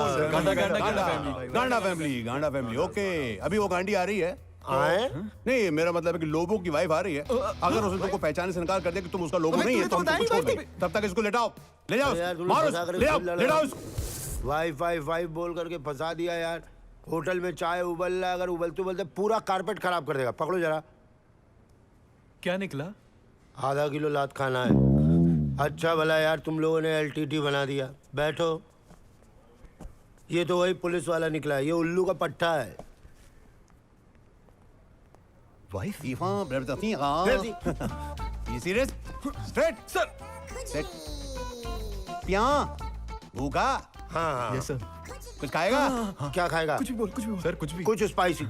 Ganda family. Okay, अभी वो गांडी आ रही है? आए? नहीं, मेरा मतलब है कि लोबो की वाइफ आ रही है। अगर उसने तुमको पहचानने से इनकार कर दिया कि तुम उसका लोबो नहीं है तो हम तुमको छोड़ देंगे। तब तक इसको लेटाओ, ले जाओ, मारो, ले आओ इसको। वाइफ बोल करके फंसा दिया यार। होटल में चाय उबल रहा है, अगर उबलते पूरा कारपेट खराब कर देगा। पकड़ो जरा। क्या निकला? आधा किलो लात खाना है। अच्छा भला यार तुम लोगों ने LTT बना दिया। बैठो। ये तो वही पुलिस वाला निकला है, ये उल्लू का पट्टा है। वाइफ? सीरियस? Straight sir. पिया भूखा? हाँ यस सर। कुछ खाएगा? क्या खाएगा? कुछ भी बोल सर, कुछ भी। कुछ स्पाइसी।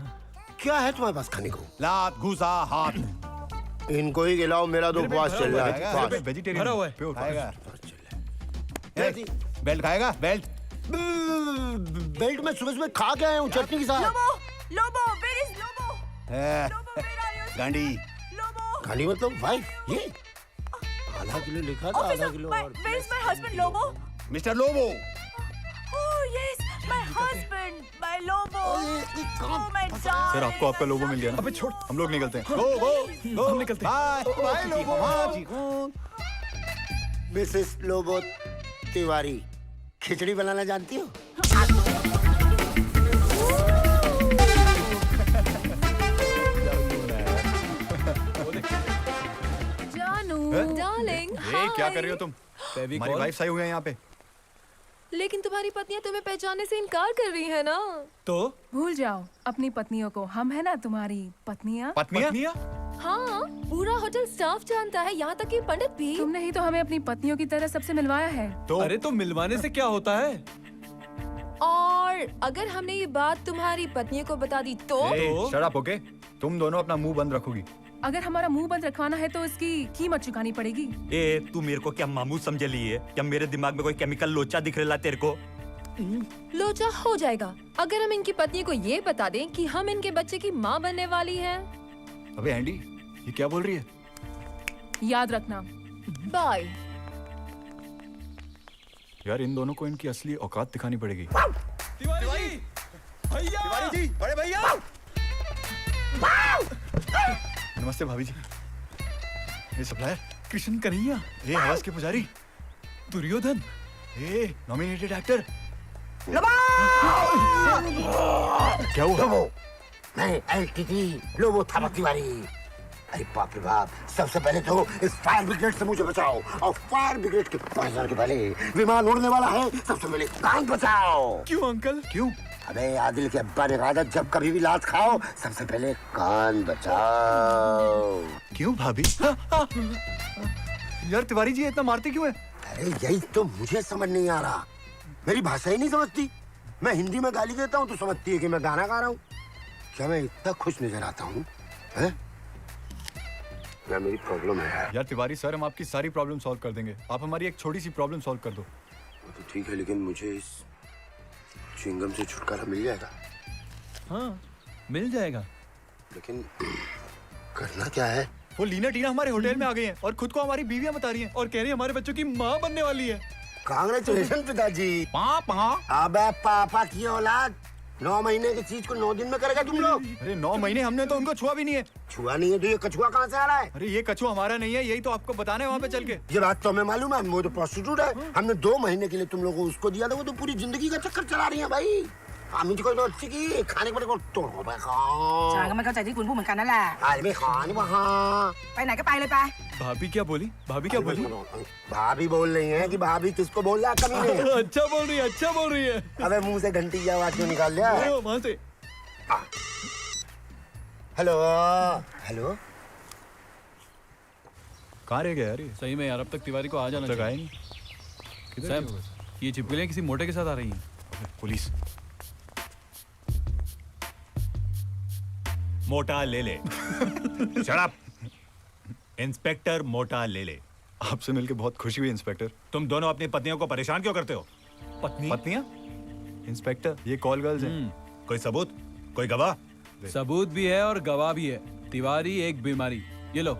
क्या है तुम्हारे पास खाने को? लात, घूसा, हाथ। इनको ही खिलाओ, मेरा तो उपवास चल रहा है। वेजिटेरियन भरा हुआ है। खाएगा? बेल्ट खाएगा? बेल्ट में सुबह खा के आया हूँ चटनी के साथ। Lobo, where is Lobo? Lobo, where are you? गांडी। Lobo. गांडी मतलब वाइफ? ये आधा किलो लिखा था, आधा किलो और। Where is my husband, Lobo? Mister Lobo. Oh yes, my husband, my Lobo. Oh my darling. Sir आपको आपका लोगो मिल गया ना? अबे छोड़, हम लोग निकलते हैं। गो, हम निकलते हैं। बाय लोबो। मिसेस लोबो तिवारी, खिचड़ी बनाना जानती हो? जानू, डार्लिंग, क्या कर रही हो तुम? हमारी वाइफ आई हुई है यहाँ पे। लेकिन तुम्हारी पत्नियां तुम्हें पहचानने से इनकार कर रही है ना? तो भूल जाओ अपनी पत्नियों को, हम है ना तुम्हारी पत्नियां। पत्नियां? हाँ, पूरा होटल स्टाफ जानता है, यहाँ तक कि पंडित भी। तुमने ही तो हमें अपनी पत्नियों की तरह सबसे मिलवाया है। तो अरे तो मिलवाने से क्या होता है? और अगर हमने ये बात तुम्हारी पत्नियों को बता दी तो? Shut up, okay? तुम दोनों अपना मुंह बंद रखोगी। अगर हमारा मुंह बंद रखवाना है तो इसकी कीमत चुकानी पड़ेगी। तू मेरे को क्या मामू समझ ली है? क्या मेरे दिमाग में कोई केमिकल लोचा दिख रहा तेरे को? लोचा हो जाएगा अगर हम इनकी पत्नी को ये बता दें कि हम इनके बच्चे की माँ बनने वाली हैं। अबे एंडी, ये क्या बोल रही है? याद रखना। बाय। यार इन दोनों को इनकी असली औकात दिखानी पड़ेगी। तिवारी भैया, तिवारी जी, बड़े भैया। नमस्ते भाभी जी। ये सप्लायर कृष्ण कन्हैया, ये हवस के पुजारी दुर्योधन, ये नॉमिनेटेड एक्टर। क्या हुआ? नहीं, LTT लोबो थापा तिवारी। अरे बाप रे बाप, सबसे पहले तो इस फायर ब्रिगेड से मुझे बचाओ, और फायर ब्रिगेड के पहुंचने के पहले विमान उड़ने वाला है, सबसे पहले कान बचाओ। क्यों अंकल? क्यों? अबे आदिल के अब्बा ने कहा था जब कभी भी लात खाओ सबसे पहले कान बचाओ। क्यों भाभी? यार तिवारी जी इतना मारते क्यों है? अरे यही तो मुझे समझ नहीं आ रहा, मेरी भाषा ही नहीं समझती। मैं हिंदी में गाली देता हूँ तो समझती है कि मैं गाना गा रहा हूँ। क्या मैं इतना खुश नजर आता हूँ? क्या मेरी प्रॉब्लम है यार? यार तिवारी सर, हम आपकी सारी प्रॉब्लम सॉल्व कर देंगे, आप हमारी एक छोटी सी प्रॉब्लम सॉल्व कर दो। तो ठीक है, लेकिन मुझे इस च्युइंगम से छुटकारा मिल जाएगा? हाँ मिल जाएगा, लेकिन करना क्या है? वो लीना टीना हमारे होटल में आ गई हैं और खुद को हमारी बीवियां बता रही हैं और कह रही है हमारे बच्चों की माँ बनने वाली है। कांग्रेचुलेशन पिताजी। पापा। अबे पापा की औलाद, 9 महीने की चीज को 9 दिन में करेगा तुम लोग? अरे 9 महीने हमने तो उनको छुआ भी नहीं है। छुआ नहीं है तो ये कछुआ कहाँ से आ रहा है? अरे ये कछुआ हमारा नहीं है, यही तो आपको बताना है वहाँ पे चल के। ये बात तो हमें मालूम है, वो तो प्रोस्टिट्यूट है। हमने 2 महीने के लिए तुम लोगों को उसको दिया था, वो तो पूरी जिंदगी का चक्कर चला रही है भाई। मुझको तो अच्छी की खाने को तो मैं ฉันก็ไม่เข้าใจที่คุณพูดเหมือนกันนั่นแหละ ไม่ขอนี่ว่า ไปไหนก็ไปเลยไป भाभी क्या बोली? भाभी क्या बोली? भाभी बोल रही हैं कि भाभी किसको बोल रहा है कभी नहीं। अच्छा बोल रही है, अच्छा बोल रही है। अबे मुंह से घंटी की आवाज क्यों निकाल लिया? वहाँ से। हेलो हेलो, कहाँ रह गया यार ये? सही में यार, अब तक तिवारी को आ जाना तक आए चाहिए। नहीं। सैम, ये छिपकलियाँ किसी मोटे के साथ आ रही हैं। पुलिस। मोटा ले ले। Shut up. इंस्पेक्टर मोटा ले ले। आपसे मिलके बहुत खुशी हुई इंस्पेक्टर। तुम दोनों अपनी पत्नियों को परेशान क्यों करते हो? पत्नियां? इंस्पेक्टर, ये कॉल गर्ल्स हैं। कोई सबूत, कोई गवाह? सबूत भी है और गवाह भी है। तिवारी एक बीमारी। ये लो,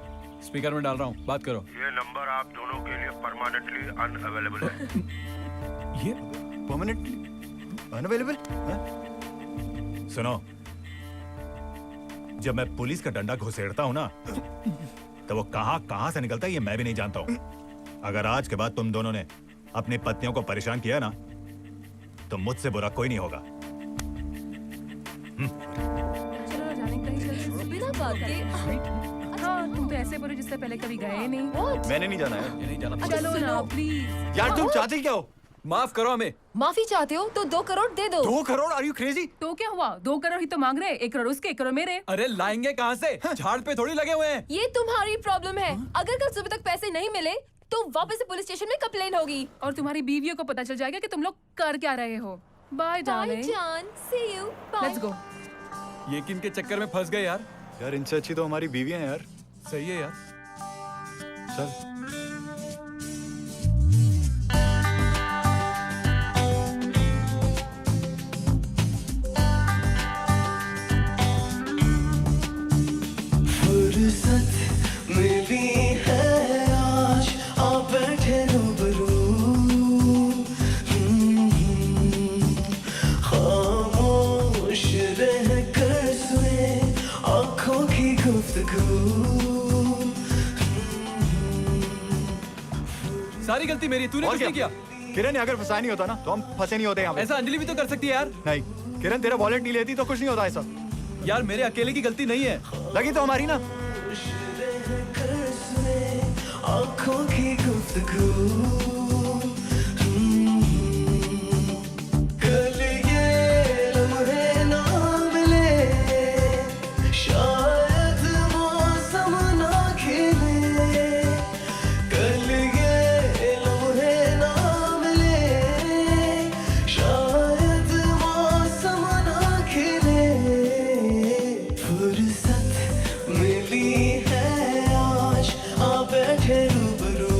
स्पीकर में डाल रहा हूँ, बात करो। ये नंबर आप दोनों के लिए परमानेंटली अनअवेलेबल है। ये परमानेंटली अनअवेलेबल? सुनो, जब मैं पुलिस का डंडा घुसेड़ता हूँ ना, तो वो कहाँ से निकलता है ये मैं भी नहीं जानता हूँ। अगर आज के बाद तुम दोनों ने अपनी पत्नियों को परेशान किया ना, तो मुझसे बुरा कोई नहीं होगा। चलो जाने कहीं चलते बिना बात के। हाँ तुम तो ऐसे बोलो जिससे पहले कभी गए नहीं। मैंने नहीं जाना है। नहीं जाना। चलो ना प्लीज। यार तुम चाहते क्या हो? माफ करो हमें। माफी चाहते हो तो 2 करोड़ दे दो। 2 करोड़? Are you crazy? तो क्या हुआ, 2 करोड़ ही तो मांग रहे, 1 करोड़ उसके 1 करोड़ मेरे। अरे लाएंगे कहाँ से? झाड़ पे थोड़ी लगे हुए हैं। ये तुम्हारी प्रॉब्लम है। अगर कल सुबह तक पैसे नहीं मिले तो वापस से पुलिस स्टेशन में कंप्लेन होगी और तुम्हारी बीवियों को पता चल जाएगा कि तुम लोग कर क्या रहे हो। Bye darling. जान, see you, bye. Let's go. ये किन के चक्कर में फंस गए यार? यार इनसे अच्छी तो हमारी बीवियां हैं यार। सही है यार। चल। फुर्सत मिली है आज, आप बैठे रूबरू, खामोश रह कर सुने आँखों की गुफ्तगू। सारी गलती मेरी, तूने कुछ नहीं किया। किरण अगर फंसा नहीं होता ना तो हम फंसे नहीं होते यहाँ पे। ऐसा अंजलि भी तो कर सकती है यार। नहीं किरण, तेरा वॉलेट नहीं लेती तो कुछ नहीं होता ऐसा। यार मेरे अकेले की गलती नहीं है। लगी तो हमारी ना। आँखों की गुफ्तगू, कल ये लम्हे ना मिले, शायद मौसम ना खिले। कल ये लम्हे ना मिले, शायद मौसम ना खिले। फुर्सत मिली है आज, आप बैठे रूबरू,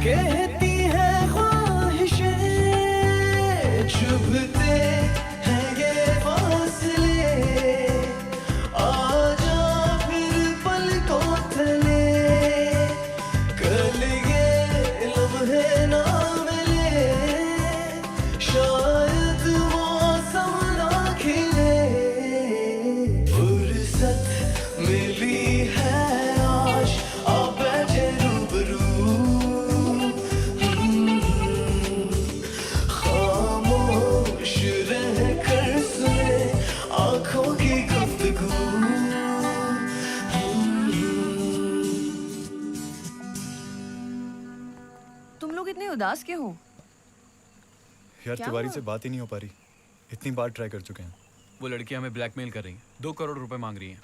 कहती है ख्वाहिशें, चुभते हैं ये फासले, आजा फिर पलकों तले, कल ये लम्हे ना मिले, शायद मौसम ना खिले, फुर्सत मिली है आज, अब बैठे रूबरू, खामोश रह कर सुने आंखों की गुफ्तगू। तुम लोग इतने उदास क्यों हो? यार क्या तिवारी हुआ? से बात ही नहीं हो पा रही, इतनी बार ट्राई कर चुके हैं। वो लड़की हमें ब्लैकमेल कर रही है, 2 करोड़ रुपए मांग रही है।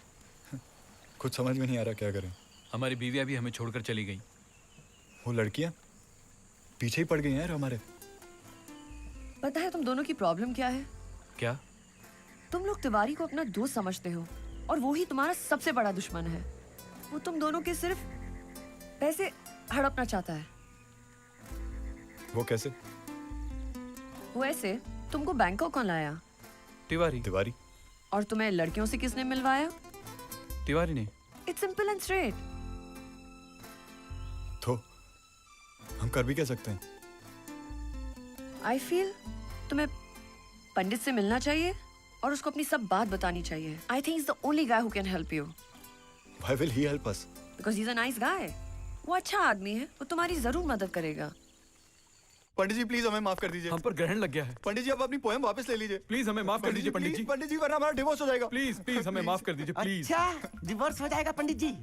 कुछ समझ में नहीं आ रहा क्या करें। हमारी बीवियां भी हमें छोड़कर चली गई। वो लड़कियां पीछे ही पड़ गई हैं यार हमारे। पता है तुम दोनों की प्रॉब्लम क्या है? क्या? तुम लोग तिवारी को अपना दोस्त समझते हो और वो ही तुम्हारा सबसे बड़ा दुश्मन है। वो तुम दोनों के सिर्फ पैसे हड़पना चाहता है। वो कैसे? वो ऐसे, तुमको बैंकॉक कौन लाया? तिवारी। तिवारी? और तुम्हें लड़कियों से किसने मिलवाया? तिवारी ने। It's simple and straight. तो हम कर भी क्या सकते हैं? आई फील तुम्हें पंडित से मिलना चाहिए और उसको अपनी सब बात बतानी चाहिए। I think is the only guy who can help you. Why will he help us? Because he is a nice guy. वो अच्छा आदमी है, वो तुम्हारी जरूर मदद करेगा। पंडित जी प्लीज हमें माफ कर दीजिए। हम पर ग्रहण लग गया है। पंडित जी आप अपनी पोएम वापस ले लीजिए। प्लीज हमें माफ कर दीजिए पंडित जी। पंडित जी वरना हमारा डिवोर्स हो जाएगा। प्लीज प्लीज हमें माफ कर दीजिए प्लीज। अच्छा डिवोर्स हो जाएगा पंडित जी?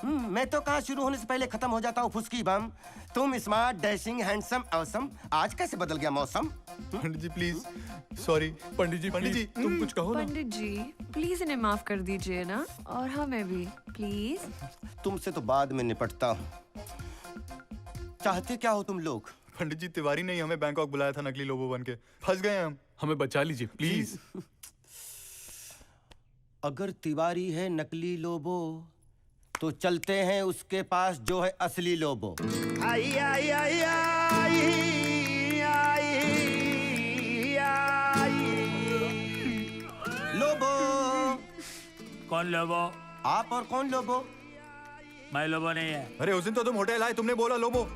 मैं तो कहा शुरू होने से पहले खत्म हो जाता हूँ फुसकी बम। तुम स्मार्ट डैशिंग हैंडसम ऑसम, आज कैसे बदल गया मौसम? पंडित जी प्लीज सॉरी। पंडित जी तुम कुछ कहो ना। पंडित जी प्लीज इन्हें माफ कर दीजिए ना, और हमें भी प्लीज। तुमसे तो बाद में निपटता हूँ। चाहते क्या हो तुम लोग? पंडित जी तिवारी ने ही हमें बैंकॉक बुलाया था नकली लोबो बन के। फंस गए हम। हमें बचा लीजिए प्लीज। अगर तिवारी है नकली लोबो तो चलते हैं उसके पास जो है असली लोबो। आई आई आई आई आई आई लोबो। कौन लोबो? आप और कौन लोबो? मैं लोबो नहीं है। अरे उस दिन तो तुम होटल आए, तुमने बोला लोबो।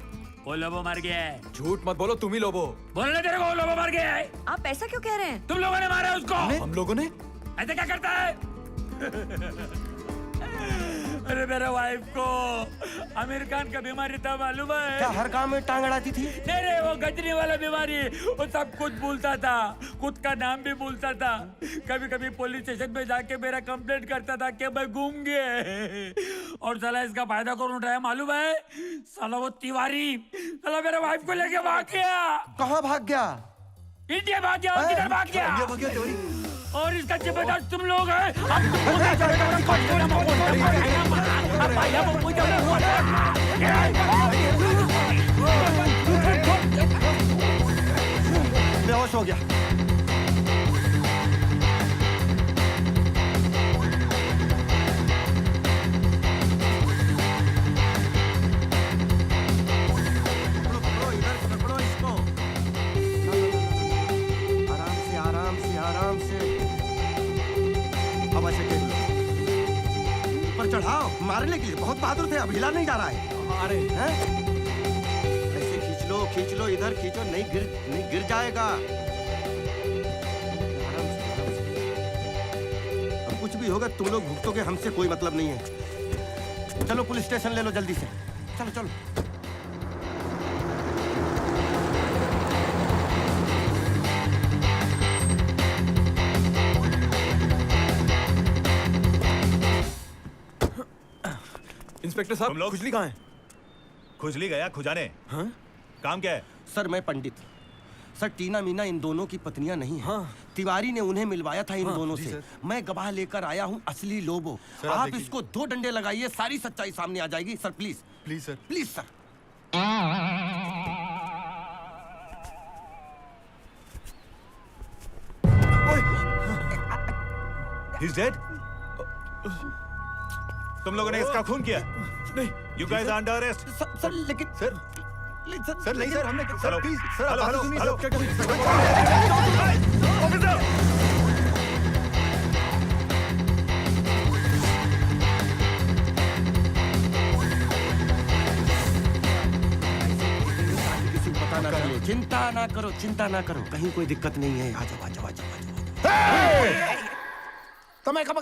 वो लोबो मर गया है। झूठ मत बोलो, तुम ही लोबो। बोलने तेरे को वो लोबो मर गया है। आप ऐसा क्यों कह रहे हैं? तुम लोगों ने मारा उसको। हम लोगों ने? ऐसे क्या करता है? अरे मेरे वाइफ को आमिर खान का बीमारी था मालूम है? क्या हर काम में टांग अड़ाती थी? नहीं रे, वो गजनी वाला बीमारी। वो सब कुछ भूलता था, खुद का नाम भी भूलता था। कभी कभी पुलिस स्टेशन में जाके मेरा कंप्लेंट करता था कि मैं घूम गया। और साला इसका फायदा कौन उठाया मालूम है? साला वो तिवारी, साला मेरे वाइफ को लेके भाग गया। कहाँ भाग गया? इंडिया भाग गया। और किधर भाग गया? इंडिया भाग गया तिवारी। और इसका जिम्मेदार तुम लोग हैं। बेहोश हो गया। चढ़ाओ मारने के लिए। बहुत बहादुर थे, अब हिला नहीं जा रहा है। अरे हैं? ऐसे खींच लो इधर खींचो, नहीं गिर जाएगा। आराम से। अब कुछ भी होगा तुम लोग भुगतोगे, हमसे कोई मतलब नहीं है। चलो पुलिस स्टेशन ले लो जल्दी से। चलो चलो। इंस्पेक्टर साहब, तुम लोग खुजली कहाँ है? खुजली गया खुजाने। हाँ? काम क्या है? सर मैं पंडित। सर टीना मीना इन दोनों की पत्नियां नहीं हैं। हाँ। तिवारी ने उन्हें मिलवाया था इन दोनों से। मैं गवाह लेकर आया हूँ असली लोबो। आप इसको 2 डंडे लगाइए, सारी सच्चाई सामने आ जाएगी। Sir please please sir. Please sir. He's dead? तुम लोगों ने इसका खून किया? नहीं। You guys are under arrest. Sir लेकिन सर सर नहीं सर, हमने सर प्लीज सर, आप बात सुनिए सर। किसी को पता ना चले। चिंता ना करो, कहीं कोई दिक्कत नहीं है। आ जाओ आ जाओ आ जाओ आ जाओ। तुम्हें कब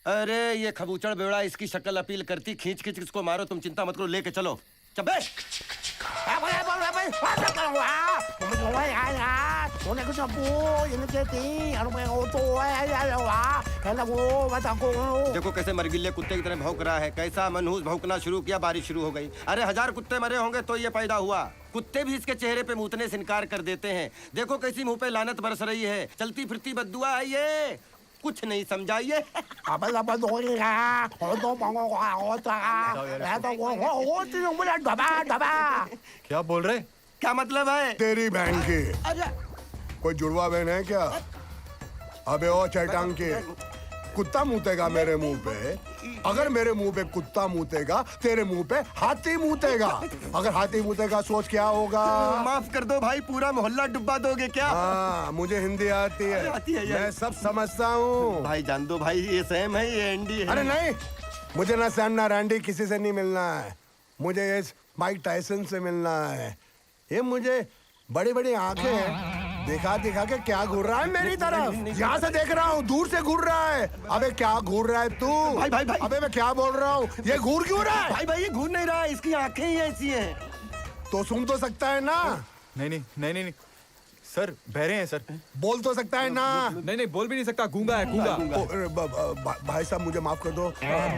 अरे ये खबूचड़ बेवड़ा, इसकी शक्ल अपील करती। खींच खींच इसको मारो, तुम चिंता मत करो, लेके चलो। चल देखो कैसे मरगिल्ले कुत्ते की तरह भौंक रहा है। कैसा मनहूस भौंकना शुरू किया, बारिश शुरू हो गई। अरे 1000 कुत्ते मरे होंगे तो ये पैदा हुआ। कुत्ते भी इसके चेहरे पे मूतने से इनकार कर देते हैं। देखो कैसी मुंह पे लानत बरस रही है। चलती फिरती बद्दुआ है ये, कुछ नहीं समझाइए। क्या बोल रहे? क्या मतलब है? तेरी बहन की कोई जुड़वा बहन है क्या? अबे ओ चैटांग के, कुत्ता मूतेगा मेरे मुंह पे। अगर मेरे मुंह पे कुत्ता मूतेगा, तेरे मुंह पे हाथी मूतेगा। अगर हाथी मूतेगा सोच क्या होगा? माफ कर दो भाई, पूरा मोहल्ला डुबा दोगे क्या? हाँ, मुझे हिंदी आती है, मैं सब समझता हूँ। भाई जान दो भाई, ये सैम है, ये एंडी है। अरे नहीं, मुझे ना सैम ना रैंडी किसी से नहीं मिलना है। मुझे ये माइक टायसन से मिलना है। ये मुझे बड़ी बड़ी आंखें हैं, दिखा दिखा के क्या घूर रहा है मेरी तरफ? यहाँ से देख रहा हूँ, दूर से घूर रहा है। अबे क्या घूर रहा है तू? भाई भाई भाई, अबे मैं क्या बोल रहा हूँ? ये घूर क्यों रहा है? भाई भाई ये घूर नहीं रहा है, इसकी आंखें ही ऐसी हैं। तो सुन तो सकता है ना? नहीं सर, बहरे हैं सर। बोल तो सकता है ना? नहीं बोल भी नहीं सकता, गूंगा है, गूंगा। भाई साहब मुझे माफ कर दो,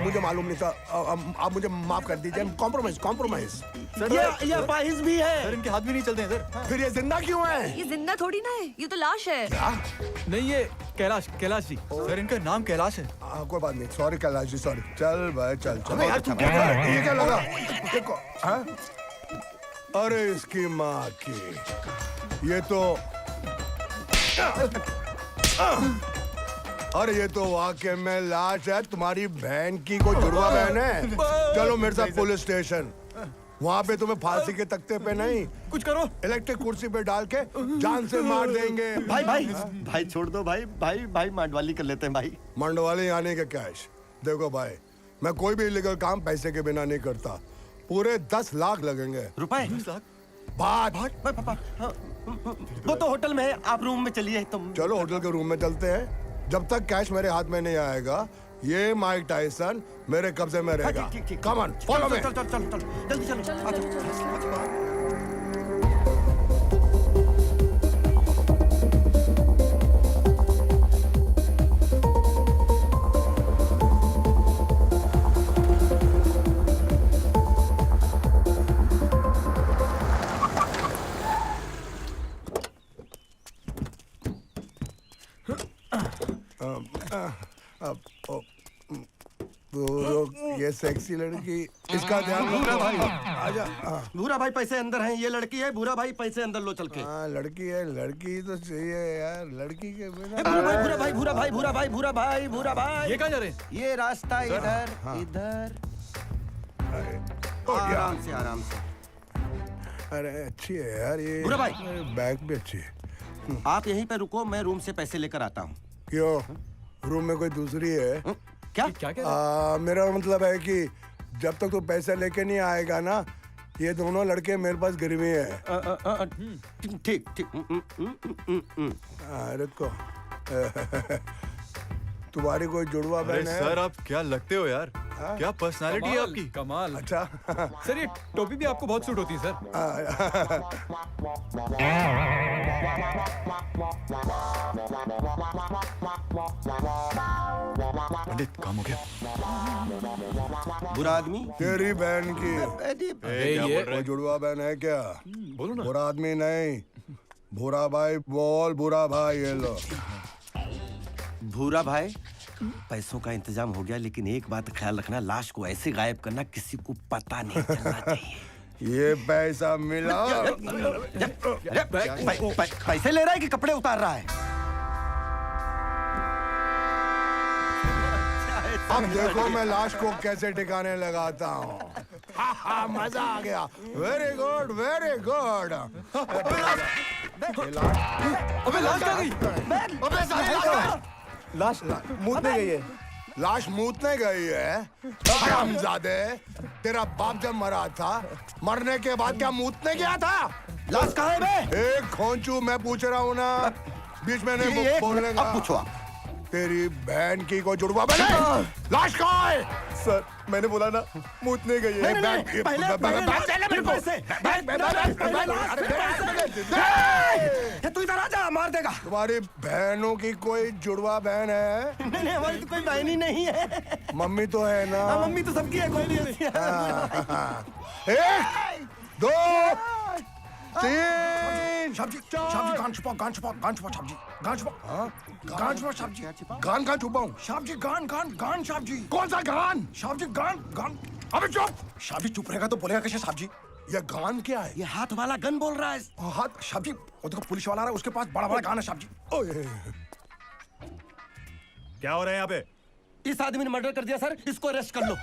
मुझे मालूम नहीं था। आप मुझे माफ कर दीजिए। कॉम्प्रोमाइज सर, ये अपाहिज भी है सर, इनके हाथ भी नहीं चलते हैं सर। फिर ये जिंदा क्यों है? ये जिंदा थोड़ी ना है, ये तो लाश है। नहीं ये कैलाश जी। सर इनका नाम कैलाश है। कोई बात नहीं, सॉरी कैलाश जी, सॉरी। चल भाई चल। यार तू क्या कर? ये क्या लगा? देखो, हाँ? अरे इसकी माँ की, ये तो अरे ये तो वाकई में लाश है। तुम्हारी बहन की कोई जुड़वा बहन है? चलो मेरे साथ पुलिस स्टेशन। वहाँ पे तुम्हें फांसी के तख्ते पे नहीं, कुछ करो, इलेक्ट्रिक कुर्सी पे डाल के जान से मार देंगे। भाई छोड़ दो भाई मंडवाली कर लेते हैं भाई। मंडवाली आने के कैश। देखो भाई, मैं कोई भी इलीगल काम पैसे के बिना नहीं करता। पूरे 10 लाख लगेंगे। रुपए? 10 लाख? बात वो तो होटल में है, आप रूम में चलिए तुम। चलो होटल के रूम में चलते हैं। जब तक कैश मेरे हाथ में नहीं आएगा, ये माइक टायसन मेरे कब्जे में रहेगा। Come on, follow me. चल जल्दी चलो। ये सेक्सी लड़की, इसका ध्यान भूरा भाई, आजा। भूरा भाई पैसे अंदर हैं, ये लड़की है। भूरा भाई पैसे अंदर लो चल के। हाँ लड़की है, लड़की तो चाहिए यार, लड़की के बिना। भूरा भाई ये कहाँ जा रहे हैं? ये रास्ता इधर इधर। आराम से। अरे अच्छी है यार ये। भूरा भाई, बैग भी अच्छी है। आप यहीं पे रुको, मैं रूम से पैसे लेकर आता हूँ। क्यों, रूम में कोई दूसरी है? क्या? मेरा मतलब है कि जब तक तू पैसे लेके नहीं आएगा ना, ये दोनों लड़के मेरे पास गिरवी है। ठीक। रुको। तुम्हारी कोई जुड़वा बहन है? सर आप क्या लगते हो यार? क्या पर्सनालिटी है आपकी? कमाल। अच्छा सर ये टोपी भी आपको बहुत सूट होती है सर। पंडित काम हो गया। बुरा आदमी तेरी बहन की ये कोई जुड़वा बहन है क्या? बोलो ना। बुरा आदमी नहीं, भूरा भाई बोल। भूरा भाई ये लो। भूरा भाई, पैसों का इंतजाम हो गया, लेकिन एक बात ख्याल रखना, लाश को ऐसे गायब करना किसी को पता नहीं चलना चाहिए। ये पैसा मिला। पैसे ले रहा है कि कपड़े उतार रहा है? अब देखो मैं लाश को कैसे ठिकाने लगाता हूँ। मजा आ गया। Very good very good. अबे लाश कहाँ गई? अबे साले लाश मूतने गई है। लाश मूतने गई है? हरामजादे, तेरा बाप जब मरा था, मरने के बाद क्या मूतने गया था? लाश कहाँ है बे? एक खोंचू मैं पूछ रहा हूँ ना, बीच में नहीं ये बोलने का। अब पूछो आप। तेरी बहन की कोई जुड़वा बने? लाश कहाँ है? सर मैंने बोला ना मूतने गई है। तू इधर आजा, मार देगा। तुम्हारी बहनों की कोई जुड़वा बहन है? नहीं, हमारी तो कोई बहन ही नहीं है। मम्मी तो है ना? मम्मी तो सबकी है, कोई नहीं होती है। 1 2 3 साहब जी गान छुपाओ साहब जी गान छुपाओ साहब जी। गान कहाँ छुपाऊं? साहब जी गान साहब जी। कौन सा गान? साहब जी गान। अबे चुप। साहब जी चुप रहेगा तो बोलेगा कैसे साहब जी? ये गान क्या है? ये हाथ वाला गन बोल रहा है। हाथ साहब जी, वो देखो पुलिस वाला आ रहा है, उसके पास बड़ा बड़ा गान है साहब जी। ओए क्या हो रहा है यहाँ पे? इस आदमी ने मर्डर कर दिया सर, इसको अरेस्ट कर लो।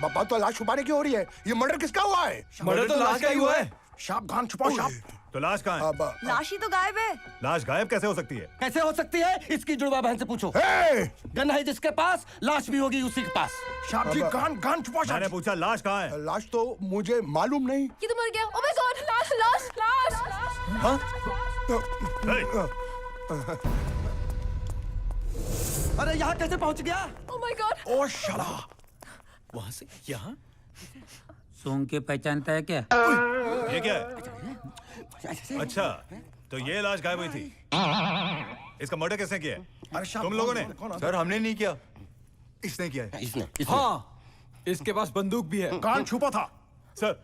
बात तो लाश छुपाने की हो रही है। ये मर्डर किसका हुआ है? मर्डर तो लाश का ही हुआ है। साहब गान छुपाओ साहब। तो लाश कहाँ है? लाश ही तो गायब है। लाश गायब कैसे हो सकती है? कैसे हो सकती है? इसकी जुड़वा बहन से पूछो। गन है जिसके पास, लाश भी होगी उसी के पास। साहब जी गान छुपाओ साहब। मैंने पूछा लाश कहाँ है? लाश तो मुझे मालूम नहीं। ये तो मर गया। ओह माय गॉड, लाश। अरे यहाँ कैसे पहुँच गया? Oh my God. ओ शाला, वहाँ से यहाँ? सूंघ के पहचानता है क्या? ये क्या है? अच्छा, तो ये लाश गायब हुई थी। इसका मर्डर किसने किया है? अरे तुम लोगों ने? सर हमने नहीं किया, इसने किया है। इसने। हाँ, इसके पास बंदूक भी है। गान छुपा था। सर,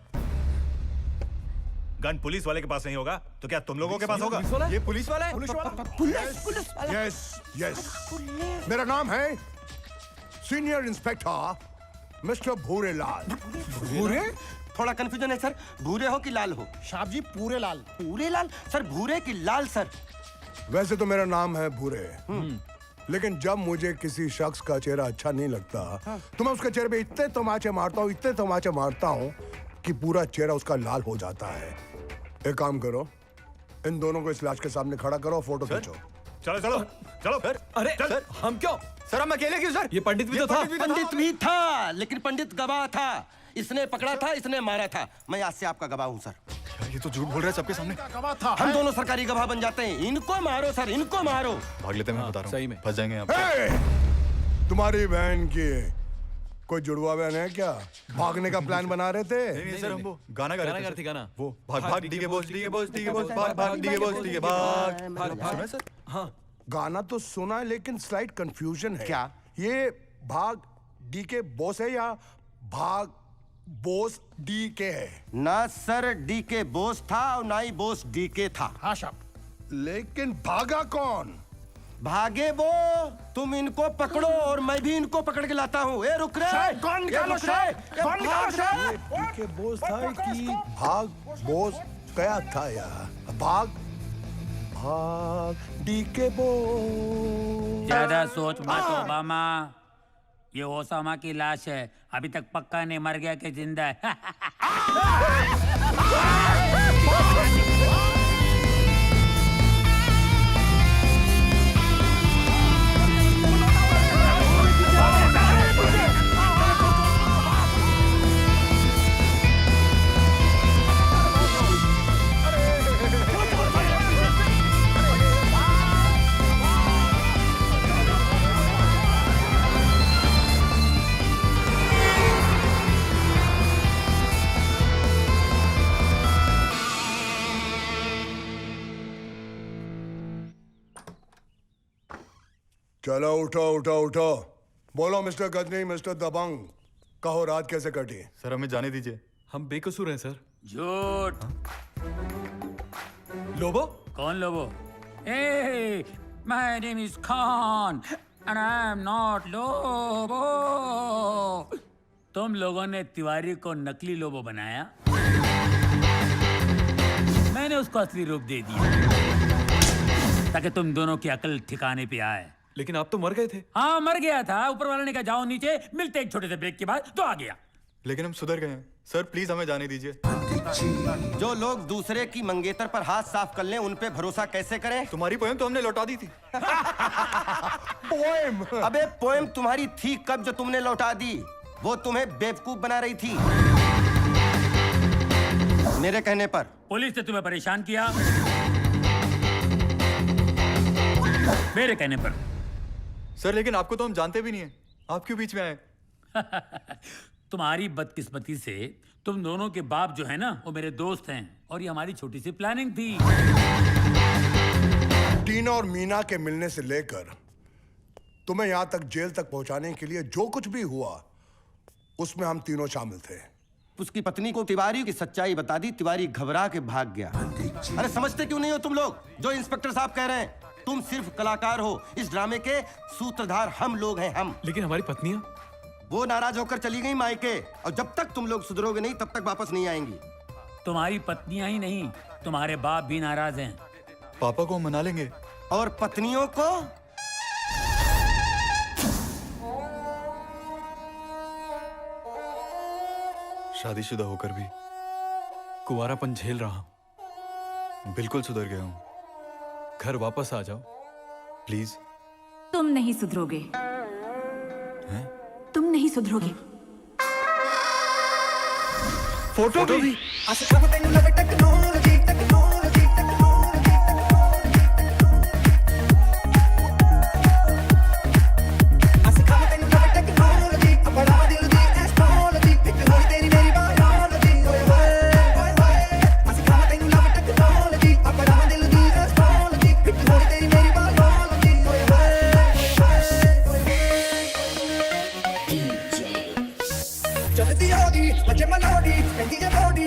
गन पुलिस वाले के पास नहीं होगा तो क्या तुम लोगों के पास होगा? ये पुलिस वाला है? यस मेरा नाम है सीनियर इंस्पेक्टर मिस्टर भूरेलाल। भूरे? थोड़ा कंफ्यूजन है सर, भूरे हो कि लाल हो? साहब जी पूरे लाल। पूरे लाल? सर भूरे कि लाल सर? वैसे तो मेरा नाम है भूरे, लेकिन जब मुझे किसी शख्स का चेहरा अच्छा नहीं लगता तो मैं उसके चेहरे पे इतने तमाचे मारता हूँ कि पूरा चेहरा उसका लाल हो जाता है। एक काम करो, इन दोनों को इस लाश के सामने खड़ा करो, फोटो खींचो। चलो सर। अरे चल। सर, हम क्यों? सर हम अकेले क्यों सर? ये पंडित भी तो था। पंडित भी था, लेकिन पंडित गवाह था। इसने पकड़ा था, इसने मारा था। मैं आज से आपका गवाह हूँ सर। ये तो झूठ बोल रहा है सबके सामने। गवाह था। हम दोनों सरकारी गवाह बन जाते हैं। इनको मारो सर, इनको मारो। भाग लेते हैं, मैं बता रहा हूँ। सही में। फंस जाएंगे यहाँ पे। तुम्हारी बहन की कोई जुड़वा बहन है क्या? भागने का प्लान बना रहे थे? नहीं सर, हम वो गाना गा रहे थे। गाना। वो भाग डीके बॉस भाग डीके बॉस भाग। सुना सर? हाँ, गाना तो सुना है, लेकिन स्लाइट कंफ्यूजन है। क्या? ये भाग डीके बॉस है या भाग बोस डीके है? ना सर, डीके बोस था और ना ही बोस डीके था। हाँ साहब। लेकिन भागा कौन? भागे वो। तुम इनको पकड़ो और मैं भी इनको पकड़ के लाता हूँ। ए रुक रे, कौन निकालो साहब? कौन निकालो साहब? डीके बॉस था कि भाग बोस क्या था यार? भाग डीके बॉस। ज्यादा सोच मत ओबामा, ये ओसामा की लाश है। अभी तक पक्का नहीं मर गया कि जिंदा है। चलो उठो। बोलो मिस्टर गजनी, मिस्टर दबंग, कहो रात कैसे कटी? सर हमें जाने दीजिए, हम बेकसूर हैं सर। झूठ। लोबो? कौन Lobo? Eh, my name is Khan and I am not Lobo. तुम लोगों ने तिवारी को नकली लोबो बनाया, मैंने उसको असली रूप दे दिया ताकि तुम दोनों की अकल ठिकाने पे आए। लेकिन आप तो मर गए थे। हाँ मर गया था, ऊपर वाले ने कहा जाओ नीचे, मिलते एक छोटे से ब्रेक के बाद, तो आ गया। लेकिन हम सुधर गए हैं सर, प्लीज हमें जाने दीजिए। जो लोग दूसरे की मंगेतर पर हाथ साफ कर लें उन पे भरोसा कैसे करें? तुम्हारी पोएम तो हमने लौटा दी थी। पोएम? अबे पोएम तुम्हारी थी कब जो तुमने लौटा दी? वो तुम्हें बेवकूफ बना रही थी मेरे कहने पर। पुलिस ने तुम्हें परेशान किया मेरे कहने पर। सर लेकिन आपको तो हम जानते भी नहीं है, आप क्यों बीच में आए? तुम्हारी बदकिस्मती से तुम दोनों के बाप जो है ना वो मेरे दोस्त हैं, और ये हमारी छोटी सी प्लानिंग थी। टीना और मीना के मिलने से लेकर तुम्हें यहां तक जेल तक पहुंचाने के लिए जो कुछ भी हुआ उसमें हम तीनों शामिल थे। उसकी पत्नी को तिवारी की सच्चाई बता दी, तिवारी घबरा के भाग गया। अरे समझते क्यों नहीं हो तुम लोग? जो इंस्पेक्टर साहब कह रहे हैं, तुम सिर्फ कलाकार हो, इस ड्रामे के सूत्रधार हम लोग हैं, हम। लेकिन हमारी पत्नियां? वो नाराज होकर चली गई मायके, और जब तक तुम लोग सुधरोगे नहीं तब तक वापस नहीं आएंगी। तुम्हारी पत्नियां ही नहीं, तुम्हारे बाप भी नाराज हैं। पापा को मना लेंगे। और पत्नियों को? शादीशुदा होकर भी कुंवारापन झेल रहा हूं। बिल्कुल सुधर गया हूं। घर वापस आ जाओ प्लीज। तुम नहीं सुधरोगे। तुम नहीं सुधरोगे। फोटो भी?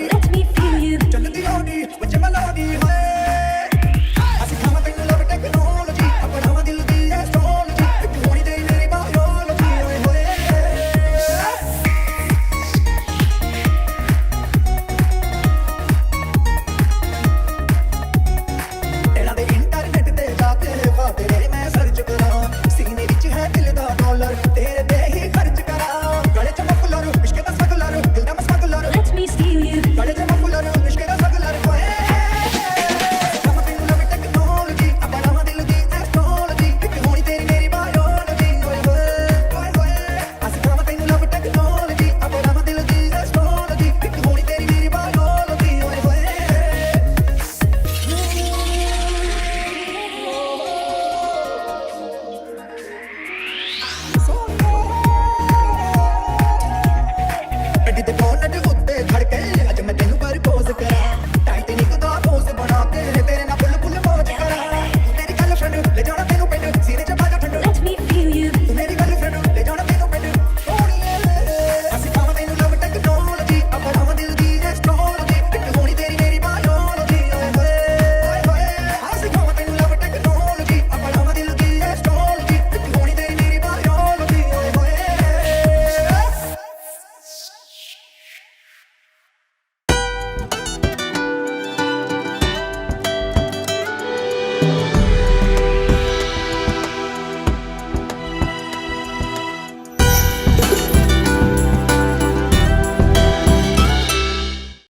Let me feel you.